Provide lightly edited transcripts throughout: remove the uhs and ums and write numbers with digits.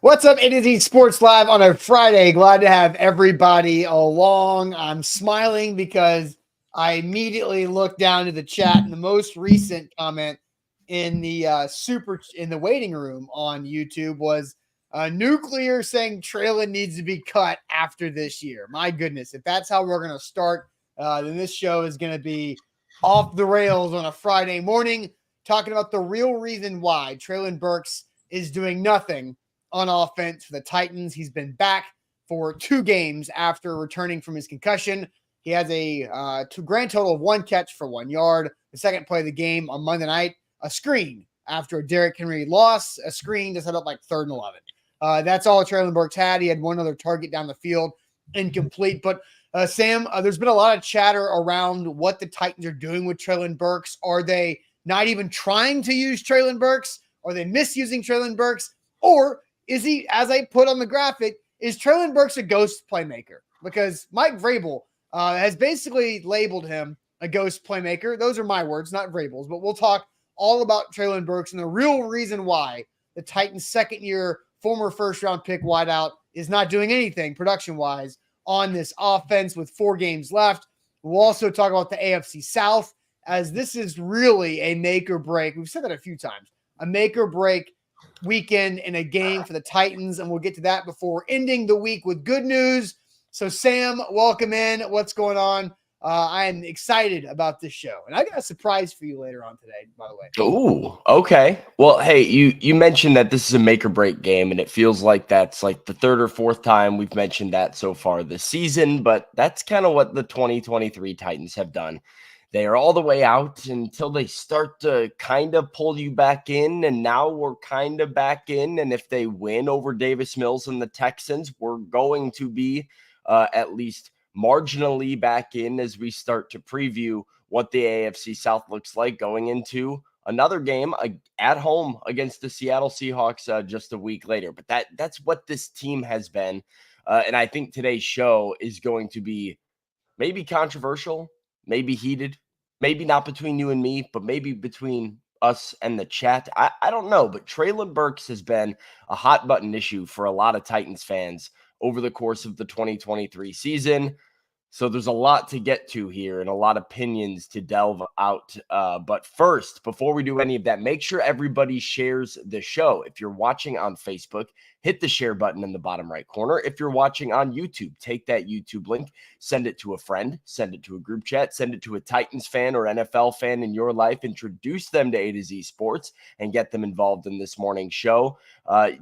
What's up, A to Z Sports Live on a Friday. Glad to have everybody along. I'm smiling because I immediately looked down to the chat, and the most recent comment in the in the waiting room on YouTube was Nuclear saying Treylon needs to be cut after this year. My goodness, if that's how we're going to start, then this show is going to be off the rails on a Friday morning, talking about the real reason why Treylon Burks is doing nothing on offense for the Titans. He's been back for 2 games after returning from his concussion. He has a grand total of 1 catch for 1 yard. The second play of the game on Monday night, a screen after a Derrick Henry loss, a screen to set up like 3rd and 11. That's all Treylon Burks had. He had 1 other target down the field, incomplete. But Sam, there's been a lot of chatter around what the Titans are doing with Treylon Burks. Are they not even trying to use Treylon Burks? Are they misusing Treylon Burks? Or is he, as I put on the graphic, is Treylon Burks a ghost playmaker? Because Mike Vrabel has basically labeled him a ghost playmaker. Those are my words, not Vrabel's, but we'll talk all about Treylon Burks and the real reason why the Titans' second-year former first-round pick wideout is not doing anything production-wise on this offense with 4 games left. We'll also talk about the AFC South, as this is really a make or break. We've said that a few times. A make or break weekend in a game for the Titans, and we'll get to that before ending the week with good news. So, Sam, welcome in. What's going on? I am excited about this show, and I got a surprise for you later on today, by the way. Oh, okay. Well, hey, you mentioned that this is a make or break game, and it feels like that's like the 3rd or 4th time we've mentioned that so far this season, but that's kind of what the 2023 Titans have done. They are all the way out until they start to kind of pull you back in, and now we're kind of back in. And if they win over Davis Mills and the Texans, we're going to be at least marginally back in as we start to preview what the AFC South looks like going into another game at home against the Seattle Seahawks just a week later. But that's what this team has been. And I think today's show is going to be maybe controversial, maybe heated, maybe not between you and me, but maybe between us and the chat. I don't know, but Treylon Burks has been a hot button issue for a lot of Titans fans over the course of the 2023 season. So there's a lot to get to here and a lot of opinions to delve out. But first, before we do any of that, make sure everybody shares the show. If you're watching on Facebook, hit the share button in the bottom right corner. If you're watching on YouTube, take that YouTube link, send it to a friend, send it to a group chat, send it to a Titans fan or NFL fan in your life, introduce them to A to Z Sports and get them involved in this morning's show.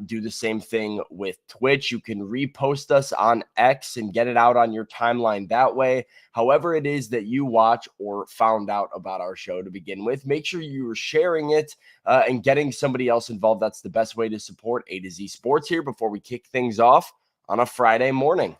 Do the same thing with Twitch. You can repost us on X and get it out on your timeline that way. However it is that you watch or found out about our show to begin with, make sure you're sharing it and getting somebody else involved. That's the best way to support A to Z Sports here before we kick things off on a Friday morning.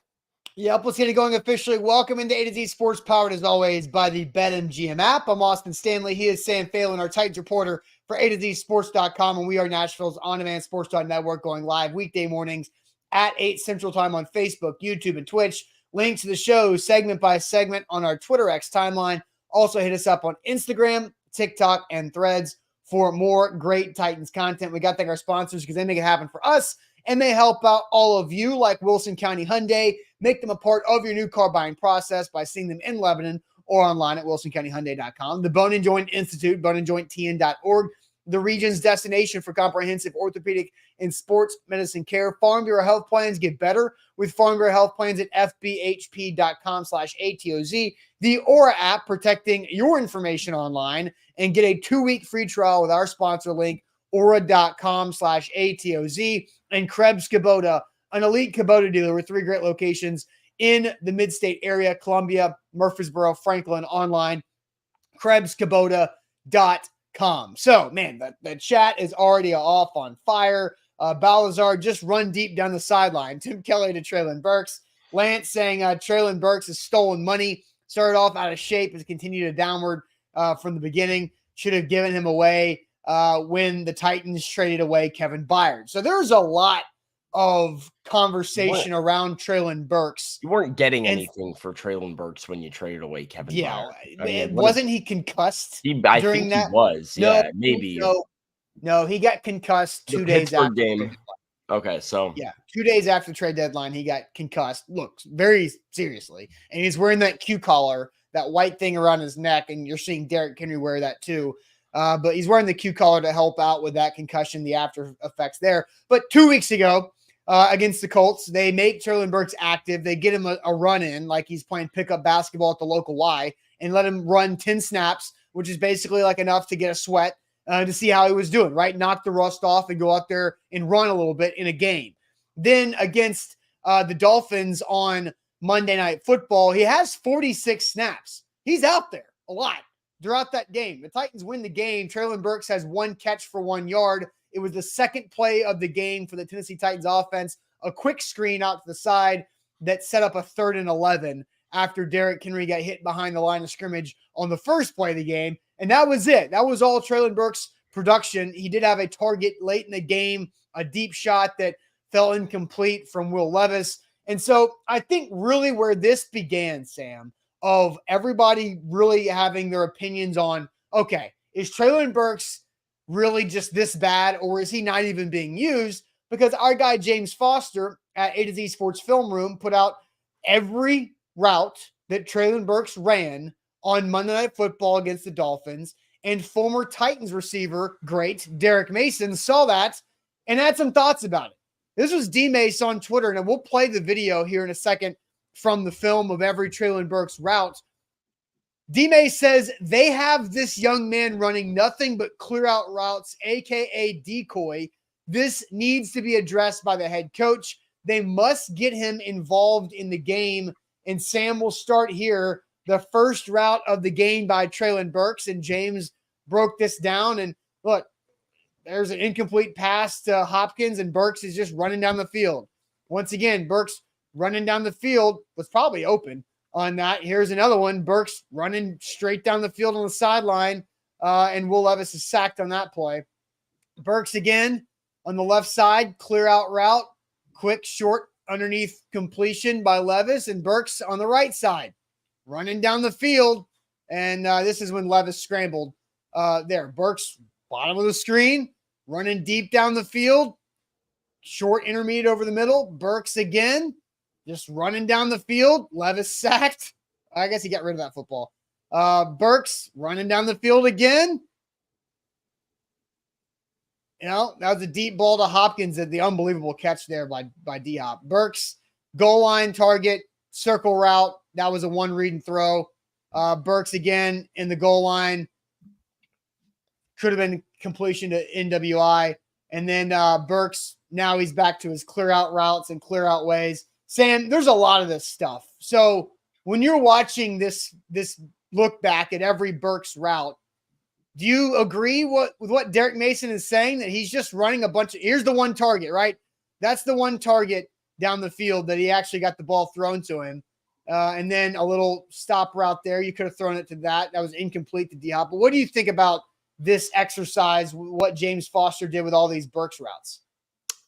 Yep, let's get it going officially. Welcome into A to Z Sports, powered as always by the BetMGM app. I'm Austin Stanley. He is Sam Phelan, our Titans reporter for A to Z Sports.com, and we are Nashville's on-demand sports network, going live weekday mornings at 8 Central Time on Facebook, YouTube, and Twitch. Links to the show segment by segment on our Twitter X timeline. Also hit us up on Instagram, TikTok, and Threads for more great Titans content. We got to thank our sponsors because they make it happen for us, and they help out all of you, like Wilson County Hyundai. Make them a part of your new car buying process by seeing them in Lebanon or online at wilsoncountyhyundai.com. The Bone and Joint Institute, boneandjointtn.org, the region's destination for comprehensive orthopedic and sports medicine care. Farm Bureau Health Plans get better with Farm Bureau Health Plans at fbhp.com/ATOZ. The Aura app, protecting your information online, and get a 2-week free trial with our sponsor link, aura.com/ATOZ. And Krebs Kubota, an elite Kubota dealer with 3 great locations in the mid-state area: Columbia, Murfreesboro, Franklin. Online, KrebsKubota.com. So, man, the chat is already off on fire. Balazar just run deep down the sideline. Tim Kelly to Treylon Burks. Lance saying Treylon Burks has stolen money. Started off out of shape, has continued a downward from the beginning. Should have given him away when the Titans traded away Kevin Byard. So there's a lot of conversation around Treylon Burks. You weren't getting anything for Treylon Burks when you traded away Kevin Byard. I mean, wasn't he concussed I during think that? He was. No, yeah, maybe. No, he got concussed 2 days after. Game. Okay, so Yeah, 2 days after the trade deadline, he got concussed. Looks very seriously, and he's wearing that Q collar, that white thing around his neck, and you're seeing Derrick Henry wear that too. But he's wearing the Q collar to help out with that concussion, the after effects there. But 2 weeks ago, against the Colts, they make Treylon Burks active. They get him a run in, like he's playing pickup basketball at the local Y, and let him run 10 snaps, which is basically like enough to get a sweat to see how he was doing. Right, knock the rust off and go out there and run a little bit in a game. Then against the Dolphins on Monday Night Football, he has 46 snaps. He's out there a lot throughout that game. The Titans win the game. Treylon Burks has 1 catch for 1 yard. It was the second play of the game for the Tennessee Titans offense. A quick screen out to the side that set up a 3rd and 11 after Derrick Henry got hit behind the line of scrimmage on the first play of the game. And that was it. That was all Treylon Burks' production. He did have a target late in the game, a deep shot that fell incomplete from Will Levis. And so I think really where this began, Sam, of everybody really having their opinions on, okay, is Treylon Burks really just this bad, or is he not even being used? Because our guy James Foster at A to Z Sports Film Room put out every route that Treylon Burks ran on Monday Night Football against the Dolphins, and former Titans receiver, great Derek Mason, saw that and had some thoughts about it. This was D-Mace on Twitter, and we'll play the video here in a second from the film of every Treylon Burks route. D-Mace says they have this young man running nothing but clear-out routes, a.k.a. decoy. This needs to be addressed by the head coach. They must get him involved in the game, and Sam will start here. The first route of the game by Treylon Burks, and James broke this down, and look, there's an incomplete pass to Hopkins, and Burks is just running down the field. Once again, Burks running down the field was probably open on that. Here's another one. Burks running straight down the field on the sideline, and Will Levis is sacked on that play. Burks again on the left side, clear out route, quick, short, underneath completion by Levis, and Burks on the right side, running down the field, and this is when Levis scrambled there. Burks, bottom of the screen, running deep down the field, short, intermediate over the middle. Burks again, just running down the field. Levis sacked. I guess he got rid of that football. Burks running down the field again. You know, that was a deep ball to Hopkins at the unbelievable catch there by D-Hop. Burks, goal line target, circle route. That was a 1 read and throw. Burks again in the goal line. Could have been completion to NWI. And then Burks, now he's back to his clear out routes and clear out ways. Sam, there's a lot of this stuff. So when you're watching this look back at every Burks route, do you agree with what Derek Mason is saying, that he's just running a bunch of – here's the one target, right? That's the one target down the field that he actually got the ball thrown to him. And then a little stop route there. You could have thrown it to that. That was incomplete to D-Hop. But what do you think about this exercise, what James Foster did with all these Burks routes?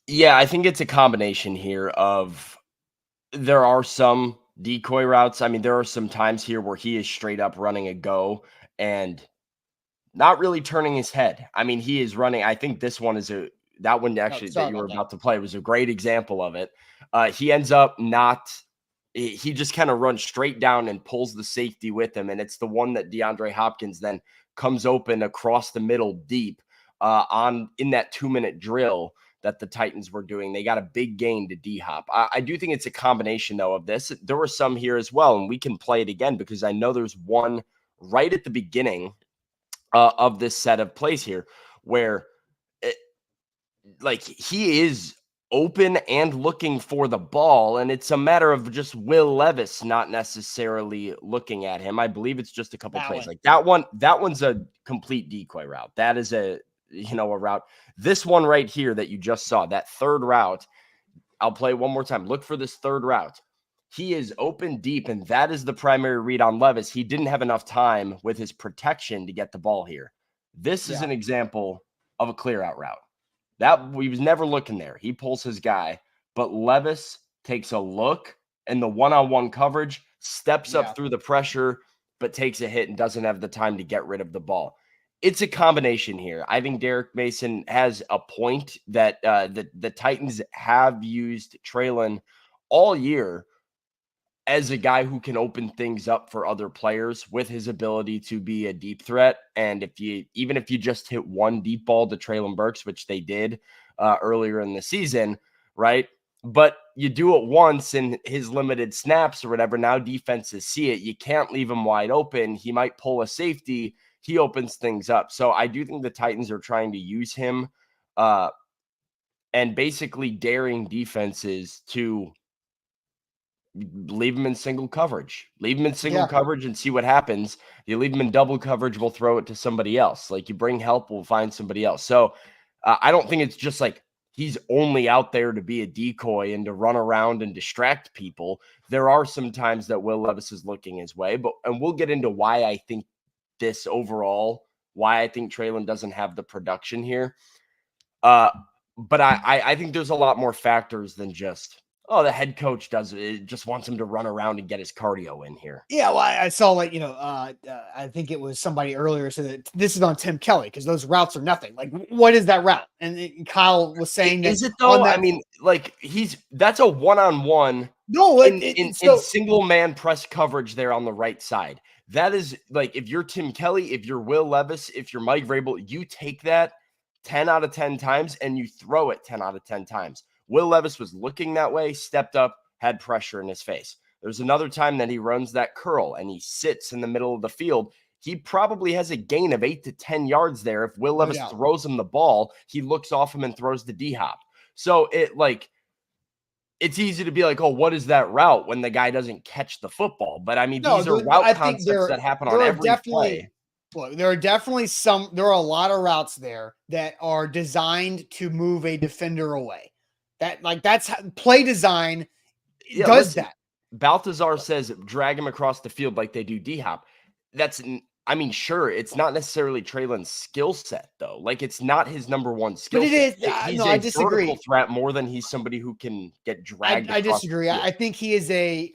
Yeah, I think it's a combination here of there are some decoy routes. I mean, there are some times here where he is straight up running a go and not really turning his head. I mean, he is running. I think this one is that one actually that you were about to play was a great example of it. He ends up he just kind of runs straight down and pulls the safety with him. And it's the one that DeAndre Hopkins then comes open across the middle deep in that 2-minute drill that the Titans were doing. They got a big gain to D-Hop. I do think it's a combination, though, of this. There were some here as well, and we can play it again because I know there's one right at the beginning of this set of plays here where he is open and looking for the ball, and it's a matter of just Will Levis not necessarily looking at him. I believe it's just a couple plays like that one. That one's a complete decoy route. That is a route. This one right here that you just saw, that third route, I'll play one more time. Look for this third route. He is open deep, and that is the primary read on Levis. He didn't have enough time with his protection to get the ball here. This is an example of a clear out route. That he was never looking there. He pulls his guy, but Levis takes a look and the one-on-one coverage, steps up through the pressure, but takes a hit and doesn't have the time to get rid of the ball. it's a combination here. I think Derek Mason has a point that the Titans have used Treylon all year as a guy who can open things up for other players with his ability to be a deep threat. And even if you just hit one deep ball to Treylon Burks, which they did earlier in the season, right? But you do it once in his limited snaps or whatever. Now defenses see it. You can't leave him wide open. He might pull a safety. He opens things up. So I do think the Titans are trying to use him and basically daring defenses to leave him in single coverage. Leave him in single coverage and see what happens. You leave him in double coverage, we'll throw it to somebody else. Like you bring help, we'll find somebody else. So I don't think it's just like he's only out there to be a decoy and to run around and distract people. There are some times that Will Levis is looking his way, and we'll get into why I think this overall, why I think Treylon doesn't have the production here. But I think there's a lot more factors than just, the head coach just wants him to run around and get his cardio in here. Yeah, well, I saw I think it was somebody earlier said that this is on Tim Kelly because those routes are nothing. Like, what is that route? And Kyle was saying, is it though? I mean, like that's a one-on-one. No, in single man press coverage there on the right side. That is like if you're Tim Kelly, if you're Will Levis, if you're Mike Vrabel, you take that 10 out of 10 times and you throw it 10 out of 10 times. Will Levis was looking that way, stepped up, had pressure in his face. There's another time that he runs that curl and he sits in the middle of the field. He probably has a gain of 8 to 10 yards there. If Will Levis throws him the ball, he looks off him and throws the D-hop. So it's easy to be like, oh, what is that route when the guy doesn't catch the football? But I mean, these are route concepts that happen on every play. Look, there are a lot of routes there that are designed to move a defender away. That's play design does that. Baltazar says drag him across the field like they do D-hop. Sure, it's not necessarily Treylon's skill set, though. Like, it's not his number one skill set. But it is. He's I disagree. Vertical threat more than he's somebody who can get dragged. I disagree. I think he is a,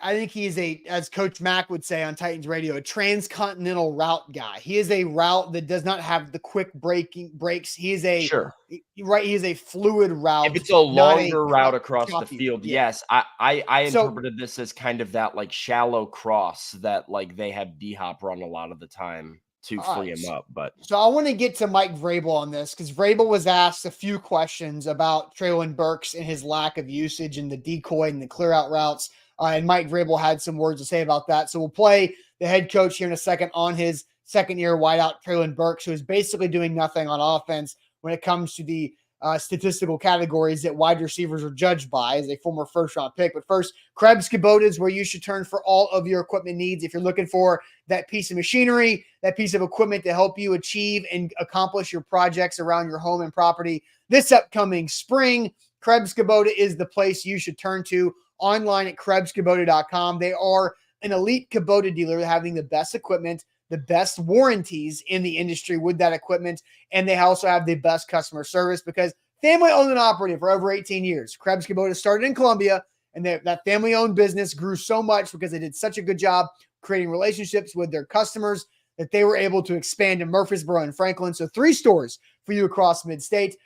as Coach Mack would say on Titans Radio, a transcontinental route guy. He is a route that does not have the quick breaks. He is a He is a fluid route. If it's a longer route across the field, yes. I interpreted this as kind of that like shallow cross that like they have D-hop run a lot of the time to free him up. But so I want to get to Mike Vrabel on this because Vrabel was asked a few questions about Treylon Burks and his lack of usage in the decoy and the clear out routes. And Mike Vrabel had some words to say about that. So we'll play the head coach here in a second on his second-year wideout, Treylon Burks, who is basically doing nothing on offense when it comes to the statistical categories that wide receivers are judged by as a former first-round pick. But first, Krebs Kubota is where you should turn for all of your equipment needs. If you're looking for that piece of machinery, that piece of equipment to help you achieve and accomplish your projects around your home and property this upcoming spring, Krebs Kubota is the place you should turn to online at KrebsKubota.com. They are an elite Kubota dealer having the best equipment, the best warranties in the industry with that equipment, and they also have the best customer service because family owned and operated for over 18 years. Krebs Kubota started in Columbia, and that family-owned business grew so much because they did such a good job creating relationships with their customers that they were able to expand to Murfreesboro and Franklin. So 3 stores for you across mid-state.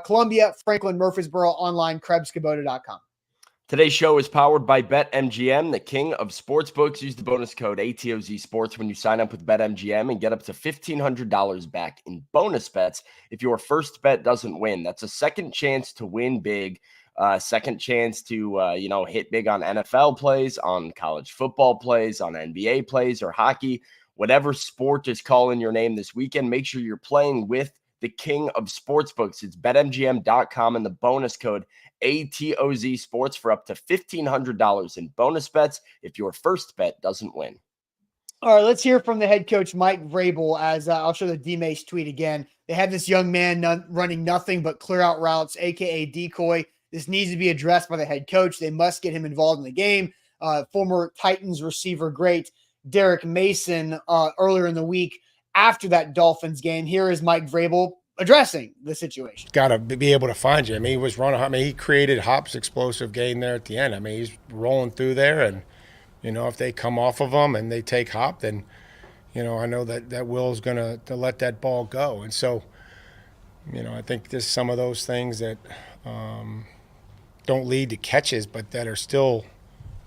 Columbia, Franklin, Murfreesboro, online, KrebsKubota.com. Today's show is powered by BetMGM, the king of sportsbooks. Use the bonus code ATOZ Sports when you sign up with BetMGM and get up to $1,500 back in bonus bets if your first bet doesn't win. That's a second chance to win big, second chance to hit big on NFL plays, on college football plays, on NBA plays, or hockey. Whatever sport is calling your name this weekend, make sure you're playing with the king of sportsbooks. It's betmgm.com and the bonus code ATOZ Sports for up to $1,500 in bonus bets if your first bet doesn't win. All right, let's hear from the head coach, Mike Vrabel, as I'll show the D-Mace tweet again. They have this young man running nothing but clear out routes, a.k.a. decoy. This needs to be addressed by the head coach. They must get him involved in the game. Former Titans receiver great Derek Mason earlier in the week after that Dolphins game. Here is Mike Vrabel addressing the situation. Got to be able to find you. I mean, he was running. I mean, he created Hop's explosive game there at the end. I mean, he's rolling through there, and if they come off of him and they take Hop, then I know that Will's going to let that ball go. And so, I think there's some of those things that don't lead to catches, but that are still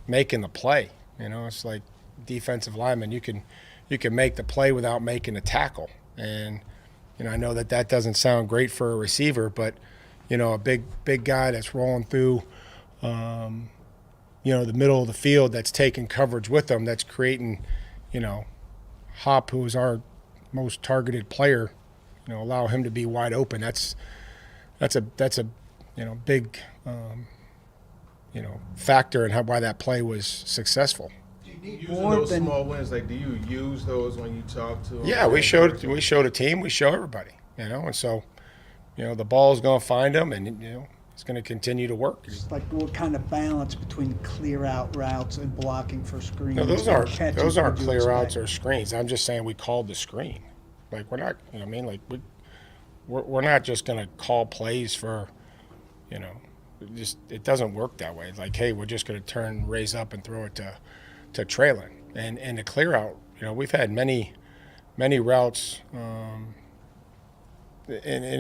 making the play. It's like defensive lineman. You can make the play without making a tackle. And, I know that doesn't sound great for a receiver, but, a big guy that's rolling through, the middle of the field, that's taking coverage with them, that's creating, Hop, who is our most targeted player, allow him to be wide open. That's a big factor in why that play was successful. Using those small wins, like, do you use those when you talk to them? Yeah, we showed a team, we show everybody, and so the ball is going to find them, and it's going to continue to work. Like, what kind of balance between clear out routes and blocking for screens? No, those aren't clear outs or screens. I'm just saying we called the screen. Like, we're not, we're not just going to call plays for, it doesn't work that way. It's like, hey, we're just going to raise up and throw it to Treylon. And the clear out, we've had many routes, and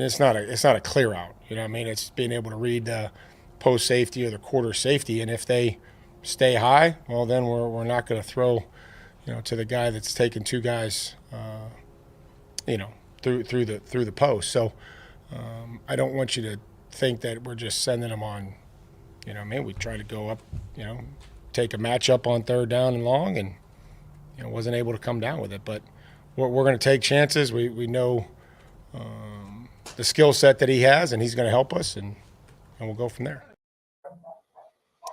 it's not a clear out. It's being able to read the post safety or the quarter safety, and if they stay high, well, then we're not going to throw, to the guy that's taking two guys, through the post. So I don't want you to think that we're just sending them on. We try to go up, take a matchup on third down and long, and wasn't able to come down with it. But we're going to take chances. We know the skill set that he has, and he's going to help us, and we'll go from there.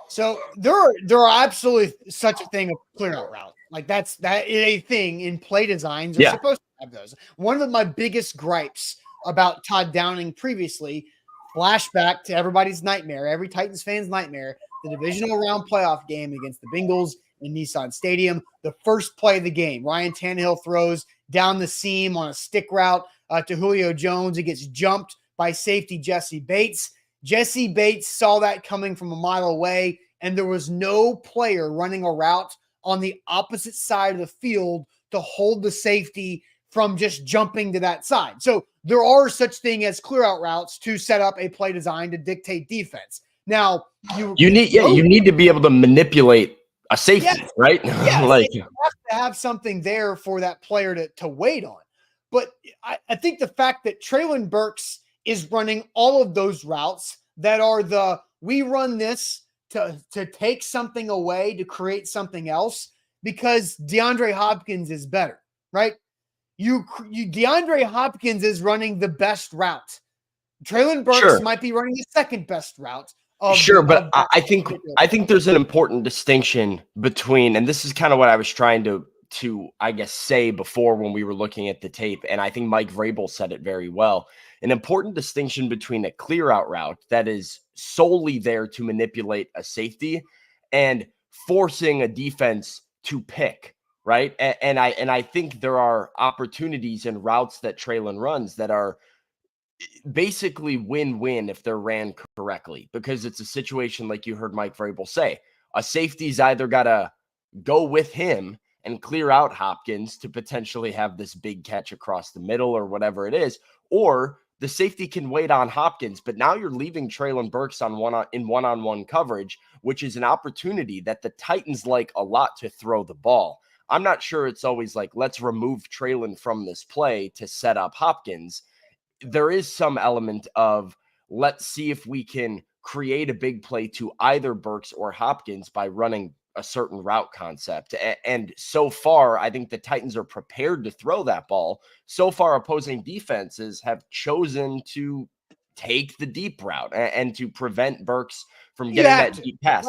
So there are absolutely such a thing of clear out route. Like that is a thing in play designs. You're supposed to have those. One of my biggest gripes about Todd Downing previously, flashback to everybody's nightmare, every Titans fan's nitmare, the divisional round playoff game against the Bengals in Nissan Stadium. The first play of the game, Ryan Tannehill throws down the seam on a stick route to Julio Jones. It gets jumped by safety Jesse Bates. Jesse Bates saw that coming from a mile away, and there was no player running a route on the opposite side of the field to hold the safety from just jumping to that side. So there are such thing as clear out routes to set up a play design to dictate defense. Now you need to be able to manipulate a safety, right? Like you have to have something there for that player to wait on. But I think the fact that Treylon Burks is running all of those routes that are we run this to take something away, to create something else, because DeAndre Hopkins is better, right? DeAndre Hopkins is running the best route. Treylon Burks might be running the second best route. I think there's an important distinction between, and this is kind of what I was trying to I guess say before when we were looking at the tape, and I think Mike Vrabel said it very well. An important distinction between a clear out route that is solely there to manipulate a safety and forcing a defense to pick, right? And I think there are opportunities and routes that Treylon runs that are basically win-win if they're ran correctly, because it's a situation like you heard Mike Vrabel say. A safety's either got to go with him and clear out Hopkins to potentially have this big catch across the middle or whatever it is, or the safety can wait on Hopkins, but now you're leaving Treylon Burks in one-on-one coverage, which is an opportunity that the Titans like a lot to throw the ball. I'm not sure it's always like, let's remove Treylon from this play to set up Hopkins. There is some element of, let's see if we can create a big play to either Burks or Hopkins by running a certain route concept. And so far, I think the Titans are prepared to throw that ball. So far, opposing defenses have chosen to take the deep route and to prevent Burks from getting that deep pass.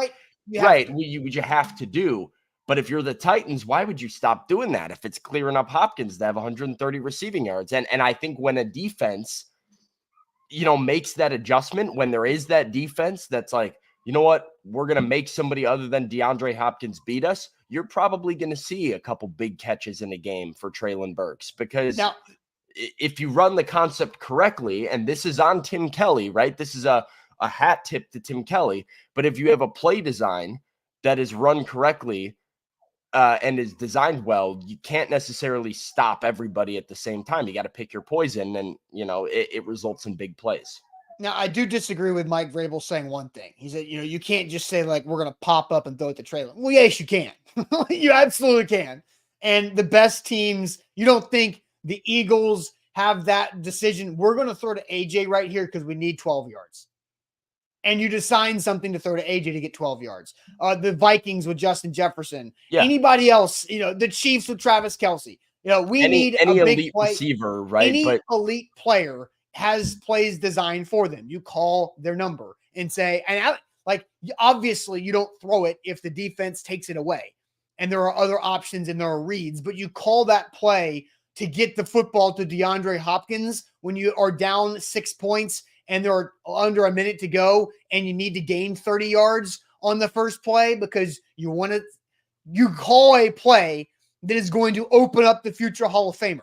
Right. Which you have to do. But if you're the Titans, why would you stop doing that if it's clearing up Hopkins to have 130 receiving yards? And I think when a defense, makes that adjustment, when there is that defense that's like, you know what, we're going to make somebody other than DeAndre Hopkins beat us, you're probably going to see a couple big catches in a game for Treylon Burks. Because if you run the concept correctly, and this is on Tim Kelly, right? This is a hat tip to Tim Kelly. But if you have a play design that is run correctly, and is designed well, you can't necessarily stop everybody at the same time. You got to pick your poison, and it results in big plays. Now, I do disagree with Mike Vrabel saying one thing. He said, you can't just say, like, we're going to pop up and throw it to Treylon. Well, yes, you can. You absolutely can. And the best teams, you don't think the Eagles have that decision? We're going to throw to AJ right here because we need 12 yards. And you design something to throw to AJ to get 12 yards. The Vikings with Justin Jefferson. Yeah. Anybody else, the Chiefs with Travis Kelce. We need any a big elite play. receiver, right? Any elite player has plays designed for them. You call their number and say, obviously you don't throw it if the defense takes it away. And there are other options and there are reads, but you call that play to get the football to DeAndre Hopkins when you are down 6 points and there are under a minute to go and you need to gain 30 yards on the first play because you call a play that is going to open up the future Hall of Famer.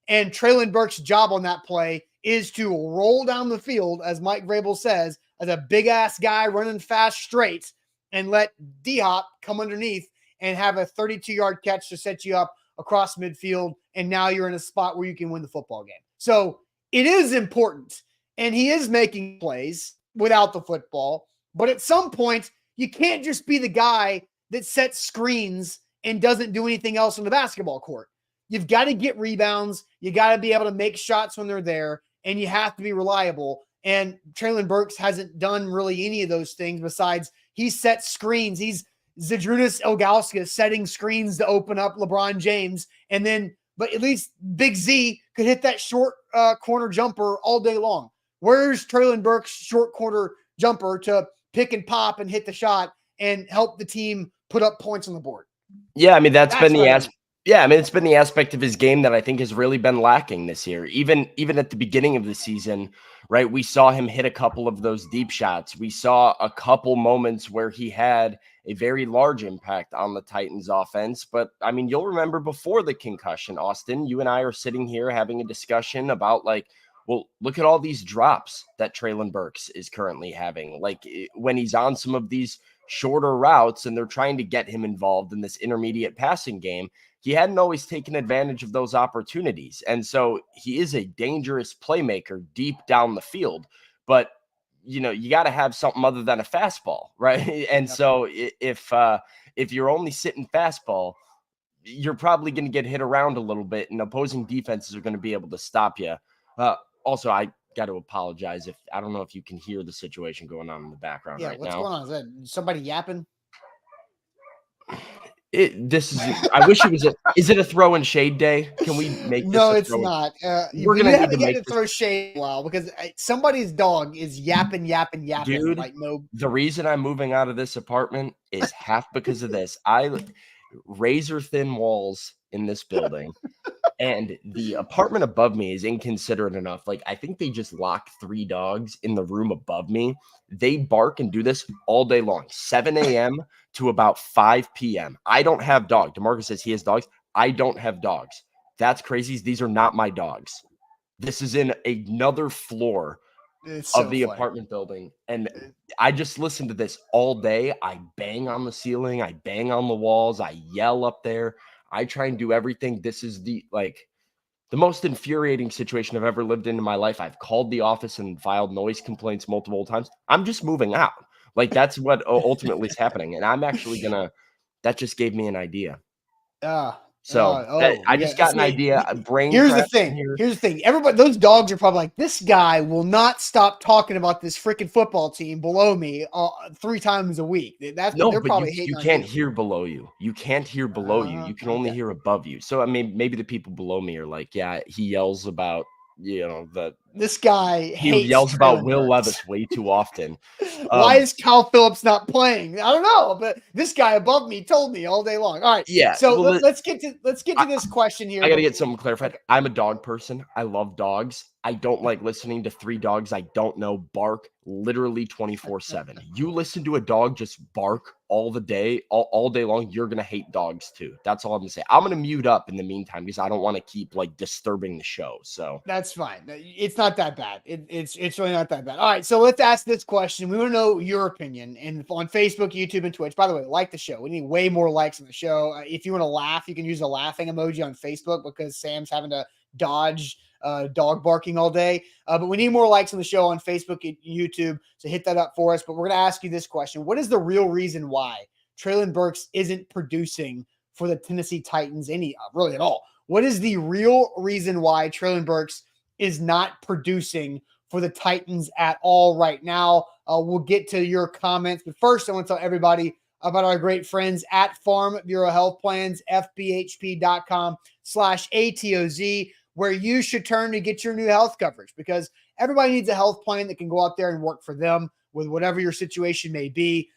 And Treylon Burks' job on that play is to roll down the field, as Mike Vrabel says, as a big-ass guy running fast straight and let D-Hop come underneath and have a 32-yard catch to set you up across midfield, and now you're in a spot where you can win the football game. So it is important, and he is making plays without the football, but at some point, you can't just be the guy that sets screens and doesn't do anything else on the basketball court. You've got to get rebounds. You got to be able to make shots when they're there, and you have to be reliable. And Treylon Burks hasn't done really any of those things besides he sets screens. He's Zydrunas Ilgauskas setting screens to open up LeBron James. But at least Big Z could hit that short corner jumper all day long. Where's Treylon Burks' short corner jumper to pick and pop and hit the shot and help the team put up points on the board? Yeah, I mean, that's been the aspect. Yeah, I mean, it's been the aspect of his game that I think has really been lacking this year. Even at the beginning of the season, right, we saw him hit a couple of those deep shots. We saw a couple moments where he had a very large impact on the Titans offense. But, I mean, you'll remember before the concussion, Austin, you and I are sitting here having a discussion about, like, well, look at all these drops that Treylon Burks is currently having. Like, when he's on some of these shorter routes and they're trying to get him involved in this intermediate passing game, he hadn't always taken advantage of those opportunities. And so he is a dangerous playmaker deep down the field, but you got to have something other than a fastball, right? And so if you're only sitting fastball, you're probably going to get hit around a little bit, and opposing defenses are going to be able to stop you. Also, I got to apologize if I don't know if you can hear the situation going on in the background right now. What's going on? Is that somebody yapping? I wish it was is it a throw and shade day? Can we make this No, it's not. We're going to need to make to throw shade a while because somebody's dog is yapping. Dude, like no. The reason I'm moving out of this apartment is half because of this. Razor thin walls in this building. And the apartment above me is inconsiderate enough. Like, I think they just lock 3 dogs in the room above me. They bark and do this all day long, 7 a.m. to about 5 p.m. I don't have dogs. DeMarcus says he has dogs. I don't have dogs. That's crazy. These are not my dogs. This is in another floor of the apartment building. And I just listen to this all day. I bang on the ceiling. I bang on the walls. I yell up there. I try and do everything. This is the most infuriating situation I've ever lived in my life. I've called the office and filed noise complaints multiple times. I'm just moving out. Like, that's what ultimately is happening. And I'm actually that just gave me an idea. I just got an idea. Here's the thing. Everybody, those dogs are probably like, this guy will not stop talking about this freaking football team below me 3 times a week. They're probably hating. You can't hear below you. You can't hear below you. You can only hear above you. So I mean, maybe the people below me are like, yeah, he yells about this guy hates yells about Will Levis way too often. Why is Kyle Phillips not playing? I don't know, but this guy above me told me all day long. All right, yeah. So let's get to this question here. I got to get something clarified. I'm a dog person. I love dogs. I don't like listening to 3 dogs I don't know bark literally 24/7. You listen to a dog just bark all day long, you're going to hate dogs too. That's all I'm going to say. I'm going to mute up in the meantime because I don't want to keep disturbing the show. So that's fine. It's not that bad. It's really not that bad. All right, so let's ask this question. We want to know your opinion, and on Facebook, YouTube, and Twitch. By the way, like the show. We need way more likes on the show. If you want to laugh, you can use a laughing emoji on Facebook because Sam's having to dodge dog barking all day. But we need more likes on the show on Facebook and YouTube, so hit that up for us. But we're going to ask you this question: what is the real reason why Treylon Burks isn't producing for the Tennessee Titans really at all? What is the real reason why Treylon Burks is not producing for the Titans at all right now? We'll get to your comments, but first I want to tell everybody about our great friends at Farm Bureau Health Plans, fbhp.com/ATOZ, where you should turn to get your new health coverage, because everybody needs a health plan that can go out there and work for them with whatever your situation may be.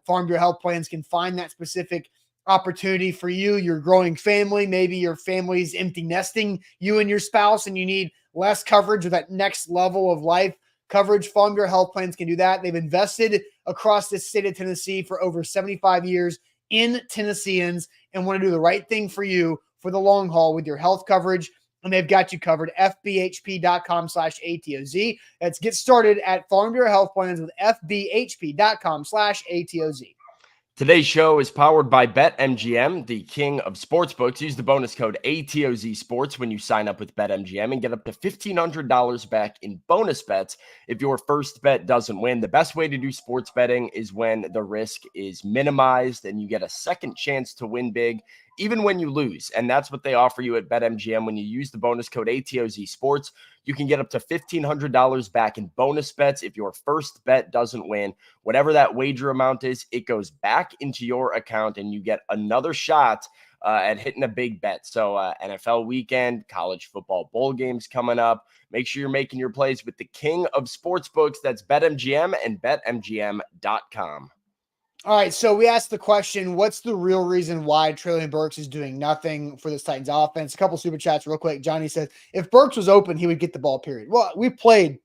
Farm Bureau Health Plans can find that specific opportunity for you, your growing family. Maybe your family's empty nesting, you and your spouse, and you need less coverage or that next level of life coverage. Farm Bureau Health Plans can do that. They've invested across the state of Tennessee for over 75 years in Tennesseans and want to do the right thing for you for the long haul with your health coverage. And they've got you covered. fbhp.com/ATOZ. Let's get started at Farm Bureau Health Plans with fbhp.com/ATOZ. Today's show is powered by BetMGM, the king of sportsbooks. Use the bonus code ATOZ Sports when you sign up with BetMGM and get up to $1,500 back in bonus bets if your first bet doesn't win. The best way to do sports betting is when the risk is minimized and you get a second chance to win big, even when you lose. And that's what they offer you at BetMGM. When you use the bonus code ATOZ Sports, you can get up to $1,500 back in bonus bets if your first bet doesn't win. Whatever that wager amount is, it goes back into your account and you get another shot at hitting a big bet. So NFL weekend, college football bowl games coming up. Make sure you're making your plays with the king of sportsbooks. That's BetMGM and BetMGM.com. All right, so we asked the question, what's the real reason why Treylon Burks is doing nothing for this Titans offense? A couple super chats real quick. Johnny says, if Burks was open, he would get the ball, period. Well, we played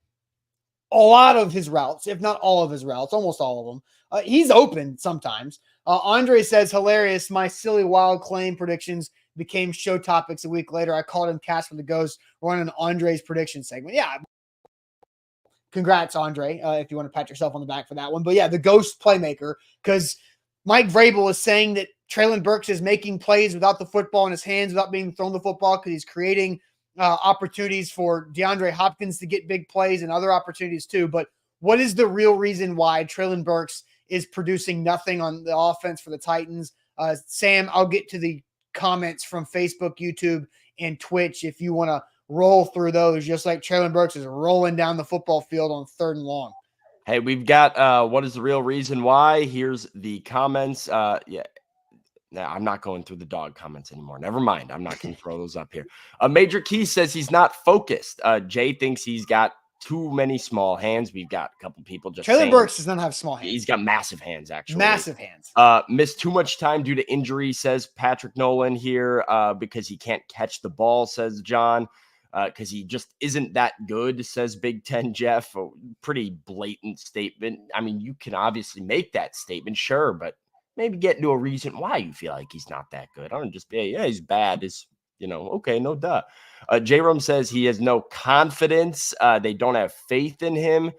a lot of his routes, if not all of his routes, almost all of them. He's open sometimes. Andre says, hilarious. My silly wild claim predictions became show topics a week later. I called him Casper the Ghost running Andre's prediction segment. Yeah. Congrats, Andre, if you want to pat yourself on the back for that one. But yeah, the ghost playmaker, because Mike Vrabel is saying that Treylon Burks is making plays without the football in his hands, without being thrown the football, because he's creating opportunities for DeAndre Hopkins to get big plays and other opportunities too. But what is the real reason why Treylon Burks is producing nothing on the offense for the Titans? Sam, I'll get to the comments from Facebook, YouTube, and Twitch if you want to roll through those, just like Treylon Burks is rolling down the football field on 3rd and long. Hey, we've got what is the real reason why? Here's the comments. Yeah. No, I'm not going through the dog comments anymore. Never mind. I'm not going to throw those up here. Major Key says he's not focused. Jay thinks he's got too many small hands. We've got a couple people just Treylon Burks does not have small hands. He's got massive hands, actually. Massive hands. Missed too much time due to injury, says Patrick Nolan here, because he can't catch the ball, says John. Because he just isn't that good, says Big Ten Jeff. A pretty blatant statement. I mean, you can obviously make that statement, sure, but maybe get into a reason why you feel like he's not that good. I don't just be, yeah, he's bad. Is okay, no duh. J-Rom says he has no confidence. They don't have faith in him.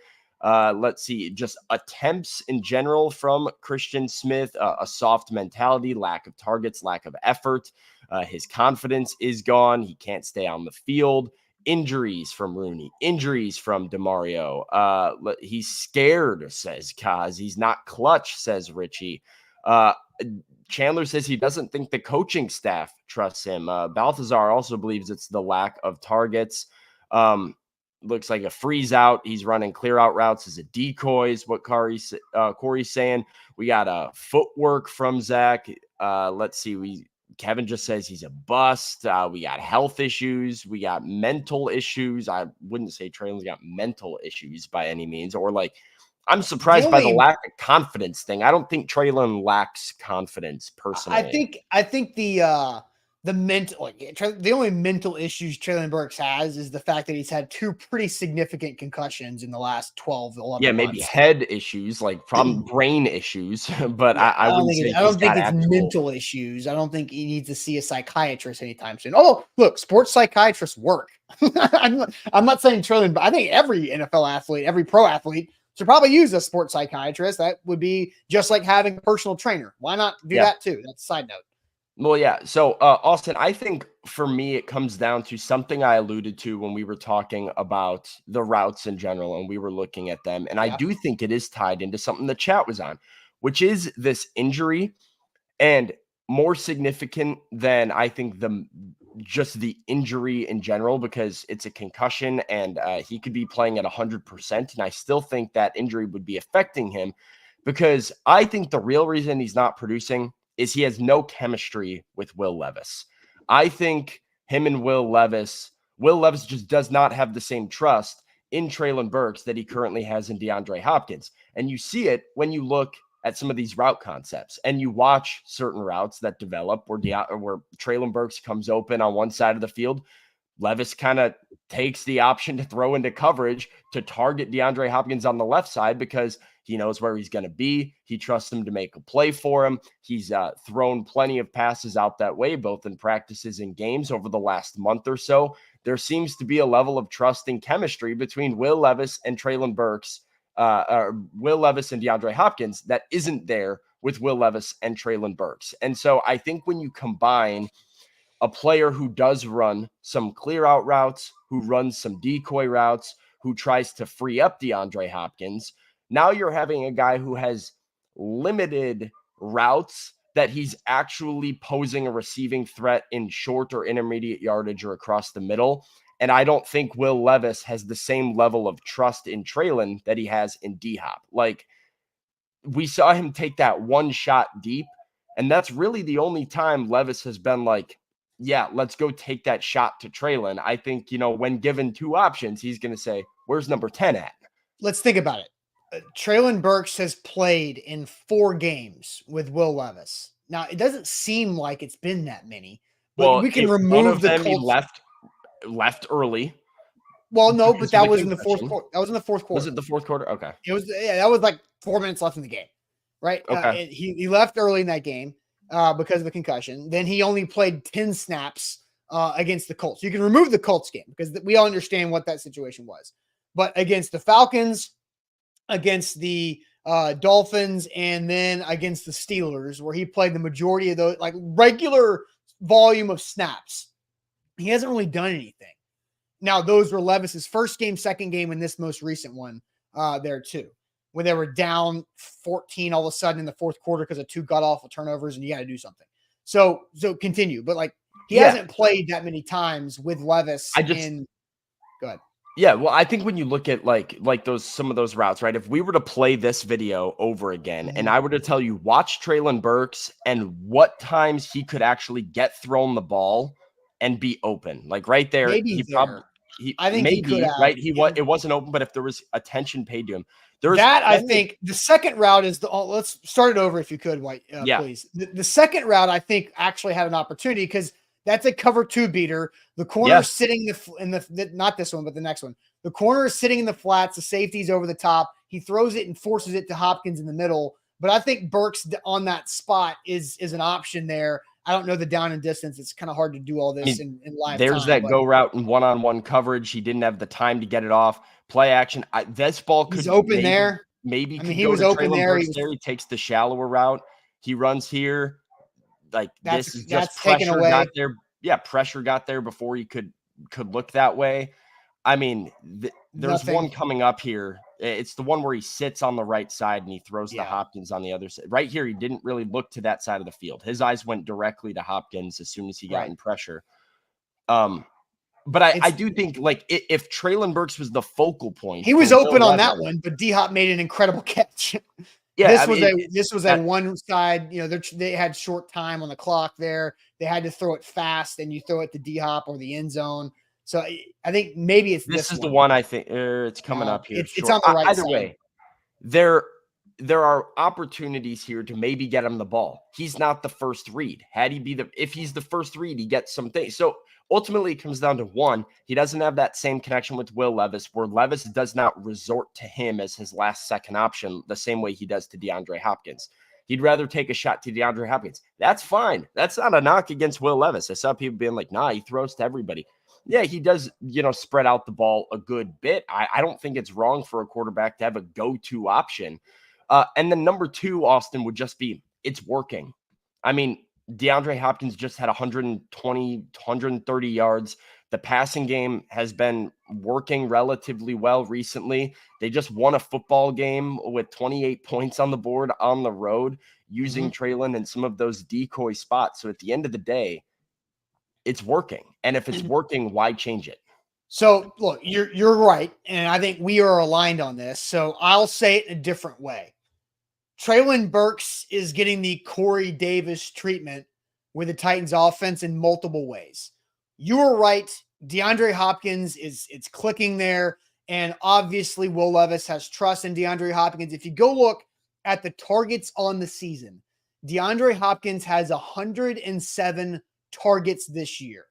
Let's see, just attempts in general from Christian Smith, a soft mentality, lack of targets, lack of effort. His confidence is gone. He can't stay on the field. Injuries from Rooney, injuries from DeMario. He's scared, says Kaz. He's not clutch, says Richie. Chandler says he doesn't think the coaching staff trusts him. Balthazar also believes it's the lack of targets. Looks like a freeze out. He's running clear out routes as a decoy is what Corey's saying. We got a footwork from Zach. Let's see. Kevin just says he's a bust. We got health issues. We got mental issues. I wouldn't say Treylon's got mental issues by any means, or like, I'm surprised by the lack of confidence thing. I don't think Treylon lacks confidence personally. I think the the only mental issues Treylon Burks has is the fact that he's had 2 pretty significant concussions in the last 12 to 11 Yeah, months. maybe head issues, like problem brain issues, but Yeah, I wouldn't say I he's don't think got it's actual. mental issues. I don't think he needs to see a psychiatrist anytime soon. Oh, look, sports psychiatrists work. I'm not saying Treylon, but I think every NFL athlete, every pro athlete should probably use a sports psychiatrist. That would be just like having a personal trainer. Why not do Yeah. that too? That's a side note. Well, yeah. So, Austin, I think for me, it comes down to something I alluded to when we were talking about the routes in general and we were looking at them. And I Yeah. do think it is tied into something the chat was on, which is this injury, and more significant than I think just the injury in general, because it's a concussion and he could be playing at 100%. And I still think that injury would be affecting him, because I think the real reason he's not producing is he has no chemistry with Will Levis. I think him and Will Levis just does not have the same trust in Treylon Burks that he currently has in DeAndre Hopkins. And you see it when you look at some of these route concepts and you watch certain routes that develop where Treylon Burks comes open on one side of the field. Levis kind of takes the option to throw into coverage to target DeAndre Hopkins on the left side because he knows where he's going to be. He trusts him to make a play for him. He's thrown plenty of passes out that way, both in practices and games over the last month or so. There seems to be a level of trust and chemistry between Will Levis and Treylon Burks, or Will Levis and DeAndre Hopkins, that isn't there with Will Levis and Treylon Burks. And so I think when you combine a player who does run some clear out routes, who runs some decoy routes, who tries to free up DeAndre Hopkins, now you're having a guy who has limited routes that he's actually posing a receiving threat in short or intermediate yardage or across the middle. And I don't think Will Levis has the same level of trust in Treylon that he has in D-Hop. Like, we saw him take that one shot deep, and that's really the only time Levis has been like, yeah, let's go take that shot to Treylon. I think, when given 2 options, he's going to say, where's number 10 at? Let's think about it. Treylon Burks has played in 4 games with Will Levis. Now, it doesn't seem like it's been that many, but we can remove the Colts. He left early. Well, no, but that was in the fourth quarter. That was in the fourth quarter. Was it the fourth quarter? Okay. It was. Yeah, that was like 4 minutes left in the game, right? Okay. He left early in that game because of the concussion. Then he only played 10 snaps against the Colts. You can remove the Colts game because we all understand what that situation was. But against the Falcons, against the Dolphins, and then against the Steelers, where he played the majority of those, like regular volume of snaps, he hasn't really done anything. Now, those were Levis's first game, second game, and this most recent one there too, when they were down 14 all of a sudden in the fourth quarter because of 2 god-awful turnovers, and you got to do something. So continue. But, like, he hasn't played that many times with Levis. Go ahead. Yeah, well, I think when you look at like some of those routes, right? If we were to play this video over again and I were to tell you, watch Treylon Burks and what times he could actually get thrown the ball and be open, like right there, I think he could have, right? It wasn't open, but if there was attention paid to him, I think the second route is let's start it over if you could, White, please. The second route, I think, actually had an opportunity because that's a cover 2 beater. The corner is sitting in the not this one, but the next one. The corner is sitting in the flats. The safety's over the top. He throws it and forces it to Hopkins in the middle. But I think Burks on that spot is an option there. I don't know the down and distance. It's kind of hard to do all this in live There's time, go route and one-on-one coverage. He didn't have the time to get it off. Play action. This ball could open there. Maybe he was open there. He takes the shallower route. He runs here. Like, this is just pressure got there. Yeah, pressure got there before he could look that way. I mean, there's one coming up here. It's the one where he sits on the right side and he throws to Hopkins on the other side. Right here, he didn't really look to that side of the field. His eyes went directly to Hopkins as soon as he got in pressure. But I do think, like, if Treylon Burks was the focal point, he was open on that one, but D-Hop made an incredible catch. Yeah, this was a one side. They had short time on the clock there. They had to throw it fast, and you throw it to D-Hop or the end zone. So I think maybe it's this is one. The one I think it's coming up here. It's on the right Either side. way, there are opportunities here to maybe get him the ball. He's not the first read. If he's the first read, he gets some things. So ultimately, it comes down to one, he doesn't have that same connection with Will Levis, where Levis does not resort to him as his last second option the same way he does to DeAndre Hopkins. He'd rather take a shot to DeAndre Hopkins. That's fine. That's not a knock against Will Levis. I saw people being like, nah, he throws to everybody. Yeah, he does, spread out the ball a good bit. I don't think it's wrong for a quarterback to have a go-to option. And then number two, Austin, would just be, it's working. I mean, DeAndre Hopkins just had 120, 130 yards. The passing game has been working relatively well recently. They just won a football game with 28 points on the board on the road using Treylon in some of those decoy spots. So at the end of the day, it's working. And if it's working, why change it? So look, you're right. And I think we are aligned on this. So I'll say it in a different way. Treylon Burks is getting the Corey Davis treatment with the Titans offense in multiple ways. You were right. DeAndre Hopkins it's clicking there. And obviously Will Levis has trust in DeAndre Hopkins. If you go look at the targets on the season, DeAndre Hopkins has 107 targets this year.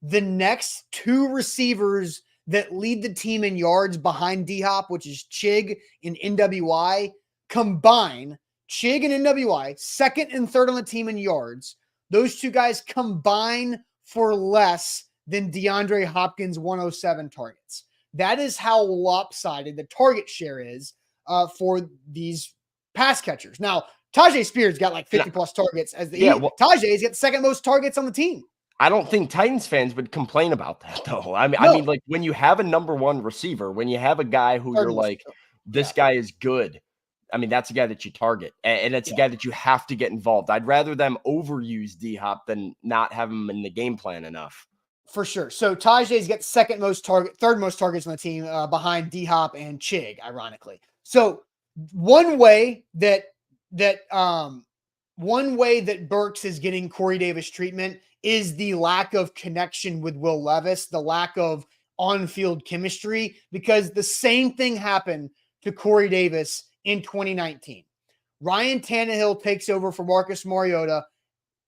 The next two receivers that lead the team in yards behind D-Hop, which is Chig and NWI, combine Chig and NWI, second and third on the team in yards. Those two guys combine for less than DeAndre Hopkins' 107 targets. That is how lopsided the target share is for these pass catchers. Now, Tajay Spears got like 50 plus targets Tajay's got the second most targets on the team. I don't think Titans fans would complain about that, though. I mean, like when you have a number one receiver, when you have a guy who you're like, this guy is good. I mean, that's a guy that you target, and it's a guy that you have to get involved. I'd rather them overuse D-Hop than not have him in the game plan enough. For sure. So Tajay's got third most targets on the team behind D-Hop and Chig, ironically. So one way that Burks is getting Corey Davis treatment is the lack of connection with Will Levis, the lack of on-field chemistry, because the same thing happened to Corey Davis in 2019. Ryan Tannehill takes over for Marcus Mariota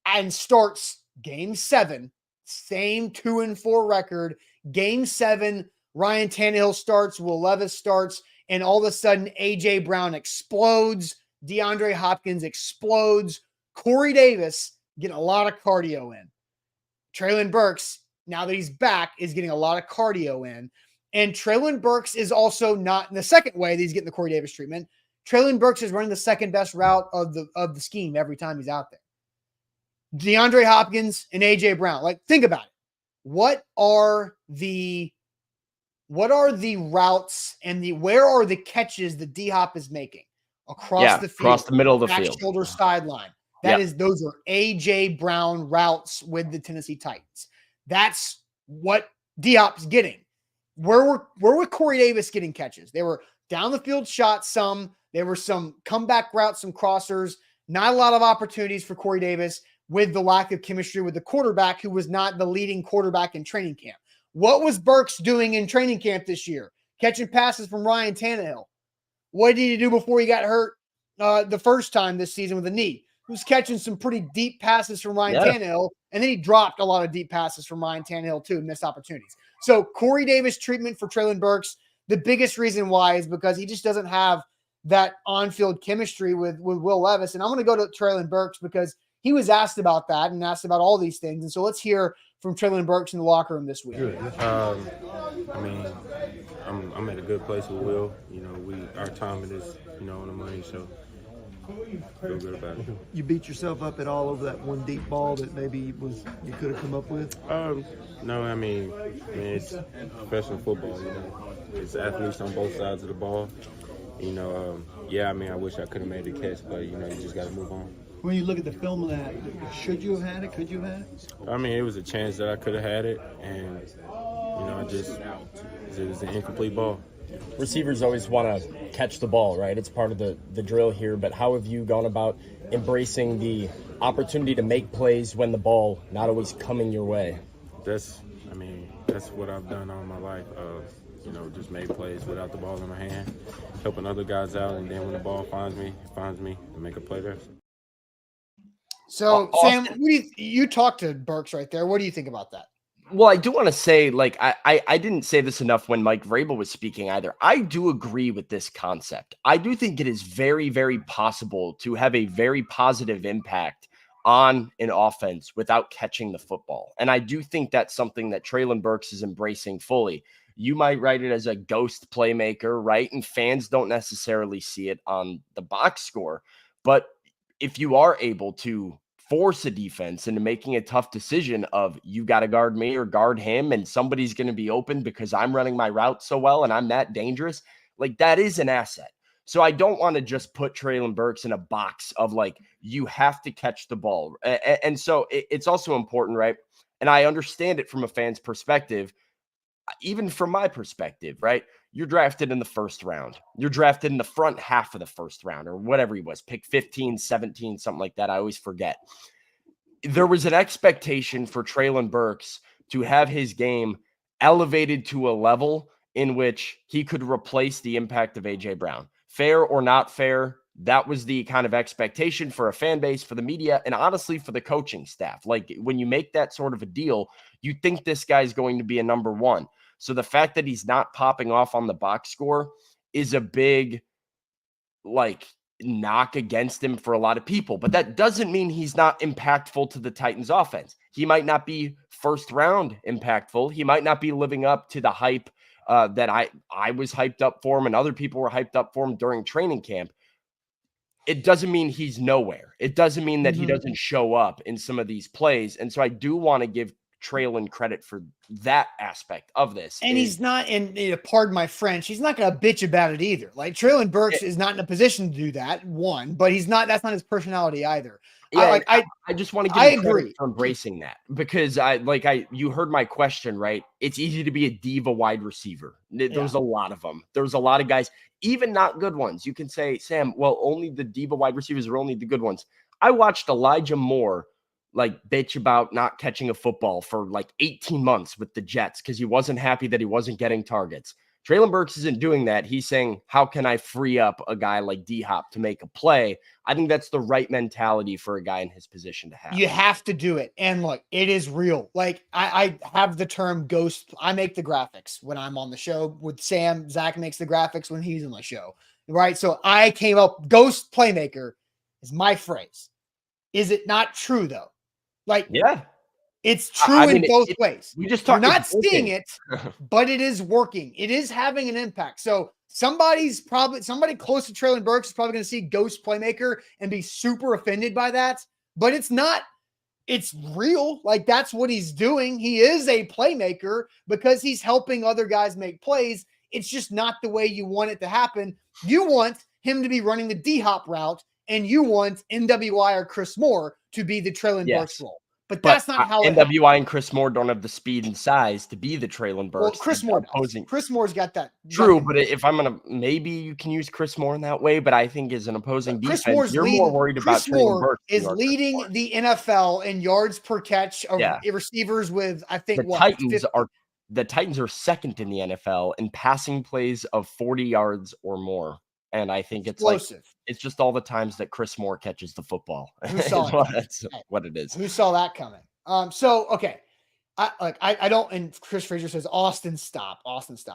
and starts game 7, same 2-4 record. Game 7, Ryan Tannehill starts, Will Levis starts, and all of a sudden A.J. Brown explodes, DeAndre Hopkins explodes, Corey Davis getting a lot of cardio in. Treylon Burks, now that he's back, is getting a lot of cardio in. And Treylon Burks is also not in the second way that he's getting the Corey Davis treatment. Treylon Burks is running the second best route of the scheme every time he's out there. DeAndre Hopkins and A.J. Brown. Like, think about it. What are the routes and where are the catches that D-Hop is making? Across the field. Across the middle of the field. Shoulder sideline. Those are A.J. Brown routes with the Tennessee Titans. That's what D-Hop's getting. Where were Corey Davis getting catches? They were down the field shots some. There were some comeback routes, some crossers. Not a lot of opportunities for Corey Davis with the lack of chemistry with the quarterback who was not the leading quarterback in training camp. What was Burks doing in training camp this year? Catching passes from Ryan Tannehill. What did he do before he got hurt the first time this season with a knee? He was catching some pretty deep passes from Ryan Tannehill, and then he dropped a lot of deep passes from Ryan Tannehill too, missed opportunities. So Corey Davis treatment for Treylon Burks, the biggest reason why is because he just doesn't have that on-field chemistry with Will Levis. And I'm going to go to Treylon Burks because he was asked about that and asked about all these things. And so let's hear from Treylon Burks in the locker room this week. I mean, I'm at a good place with Will. You know, our timing is, on the money, so feel good about it. You beat yourself up at all over that one deep ball that maybe you could have come up with? No, I mean, it's professional football, It's athletes on both sides of the ball. I wish I could have made the catch, but, you just got to move on. When you look at the film of that, should you have had it? Could you have had it? I mean, it was a chance that I could have had it, and, it was an incomplete ball. Receivers always want to catch the ball, right? It's part of the drill here, but how have you gone about embracing the opportunity to make plays when the ball not always coming your way? That's what I've done all my life. you know, just made plays without the ball in my hand, helping other guys out, and then when the ball finds me, it finds me and make a play there. So, Sam, what do you talked to Burks right there. What do you think about that? Well, I do want to say, like, I didn't say this enough when Mike Vrabel was speaking either. I do agree with this concept. I do think it is very, very possible to have a very positive impact on an offense without catching the football. And I do think that's something that Treylon Burks is embracing fully. You might write it as a ghost playmaker, right? And fans don't necessarily see it on the box score. But if you are able to force a defense into making a tough decision of you got to guard me or guard him, and somebody's going to be open because I'm running my route so well and I'm that dangerous, like that is an asset. So I don't want to just put Treylon Burks in a box of like, you have to catch the ball. And so it's also important, right? And I understand it from a fan's perspective, even from my perspective, right? You're drafted in the first round. You're drafted in the front half of the first round or whatever he was, pick 15, 17, something like that. I always forget. There was an expectation for Treylon Burks to have his game elevated to a level in which he could replace the impact of A.J. Brown. Fair or not fair, that was the kind of expectation for a fan base, for the media, and honestly for the coaching staff. Like when you make that sort of a deal, you think this guy's going to be a number one. So the fact that he's not popping off on the box score is a big, like, knock against him for a lot of people. But that doesn't mean he's not impactful to the Titans offense. He might not be first round impactful. He might not be living up to the hype that I was hyped up for him and other people were hyped up for him during training camp. It doesn't mean he's nowhere. It doesn't mean that he doesn't show up in some of these plays. And so I do want to give Treylon credit for that aspect of this. And he's not, and pardon my French, he's not going to bitch about it either. Like Treylon Burks is not in a position to do that, one, but he's not, that's not his personality either. Yeah, I just want to give you credit for embracing that, because you heard my question, right? It's easy to be a diva wide receiver. There's a lot of them. There's a lot of guys, even not good ones. You can say, Sam, well, only the diva wide receivers are only the good ones. I watched Elijah Moore like bitch about not catching a football for like 18 months with the Jets because he wasn't happy that he wasn't getting targets. Treylon Burks isn't doing that. He's saying, how can I free up a guy like D-Hop to make a play? I think that's the right mentality for a guy in his position to have. You have to do it. And look, it is real. Like I have the term ghost. I make the graphics when I'm on the show with Sam. Zach makes the graphics when he's on the show, right? So I came up, ghost playmaker is my phrase. Is it not true though? Like, yeah, it's true in both ways. We just You're not seeing it, but it is working. It is having an impact. So somebody close to Treylon Burks is probably going to see ghost playmaker and be super offended by that, but it's not. It's real. Like that's what he's doing. He is a playmaker because he's helping other guys make plays. It's just not the way you want it to happen. You want him to be running the D-Hop route, and you want NWI or Chris Moore to be the Treylon Burks role. But that's not how NWI and Chris Moore don't have the speed and size to be the Treylon Burks. Well, Chris Moore does. Chris Moore's got that. True, but if I'm going to, maybe you can use Chris Moore in that way, but I think as an opposing defense, you're more worried about Treylon Burks. Is leading the NFL in yards per catch of receivers with, I think, the Titans are second in the NFL in passing plays of 40 yards or more. And I think it's explosive. It's just all the times that Chris Moore catches the football. Who saw it? That's what it is. Who saw that coming? So okay, I don't. And Chris Frazier says, Austin, stop.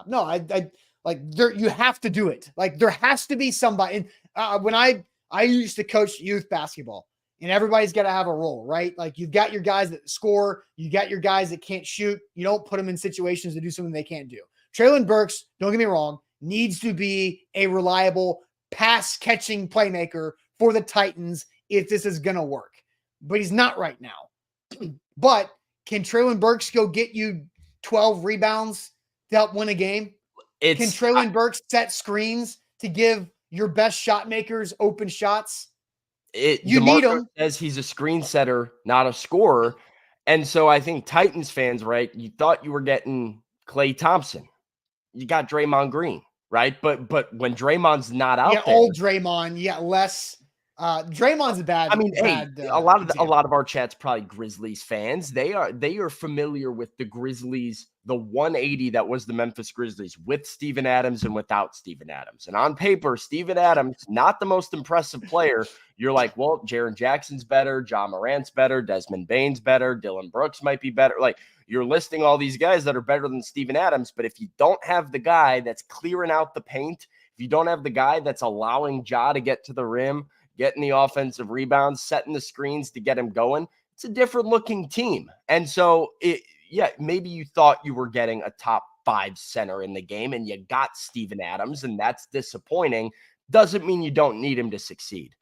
No, you have to do it. Like there has to be somebody. And when I used to coach youth basketball, and everybody's got to have a role, right? Like you've got your guys that score, you got your guys that can't shoot. You don't put them in situations to do something they can't do. Treylon Burks, don't get me wrong, needs to be a reliable pass catching playmaker for the Titans if this is going to work, but he's not right now. But can Treylon Burks go get you 12 rebounds to help win a game? Can Treylon Burks set screens to give your best shot makers open shots? You need him. Says he's a screen setter, not a scorer. And so I think Titans fans, right? You thought you were getting Klay Thompson. You got Draymond Green. Right. But when Draymond's not out there, old Draymond, less. Draymond's a bad. I mean, a lot of our chat's probably Grizzlies fans. They are familiar with the Grizzlies the 180 that was the Memphis Grizzlies with Steven Adams and without Steven Adams. And on paper, Steven Adams, not the most impressive player. You're like, well, Jaren Jackson's better, John Morant's better, Desmond Bane's better, Dylan Brooks might be better. Like, you're listing all these guys that are better than Steven Adams, but if you don't have the guy that's clearing out the paint, if you don't have the guy that's allowing Ja to get to the rim, getting the offensive rebounds, setting the screens to get him going, it's a different looking team. And so maybe you thought you were getting a top 5 center in the game and you got Steven Adams, and that's disappointing. Doesn't mean you don't need him to succeed.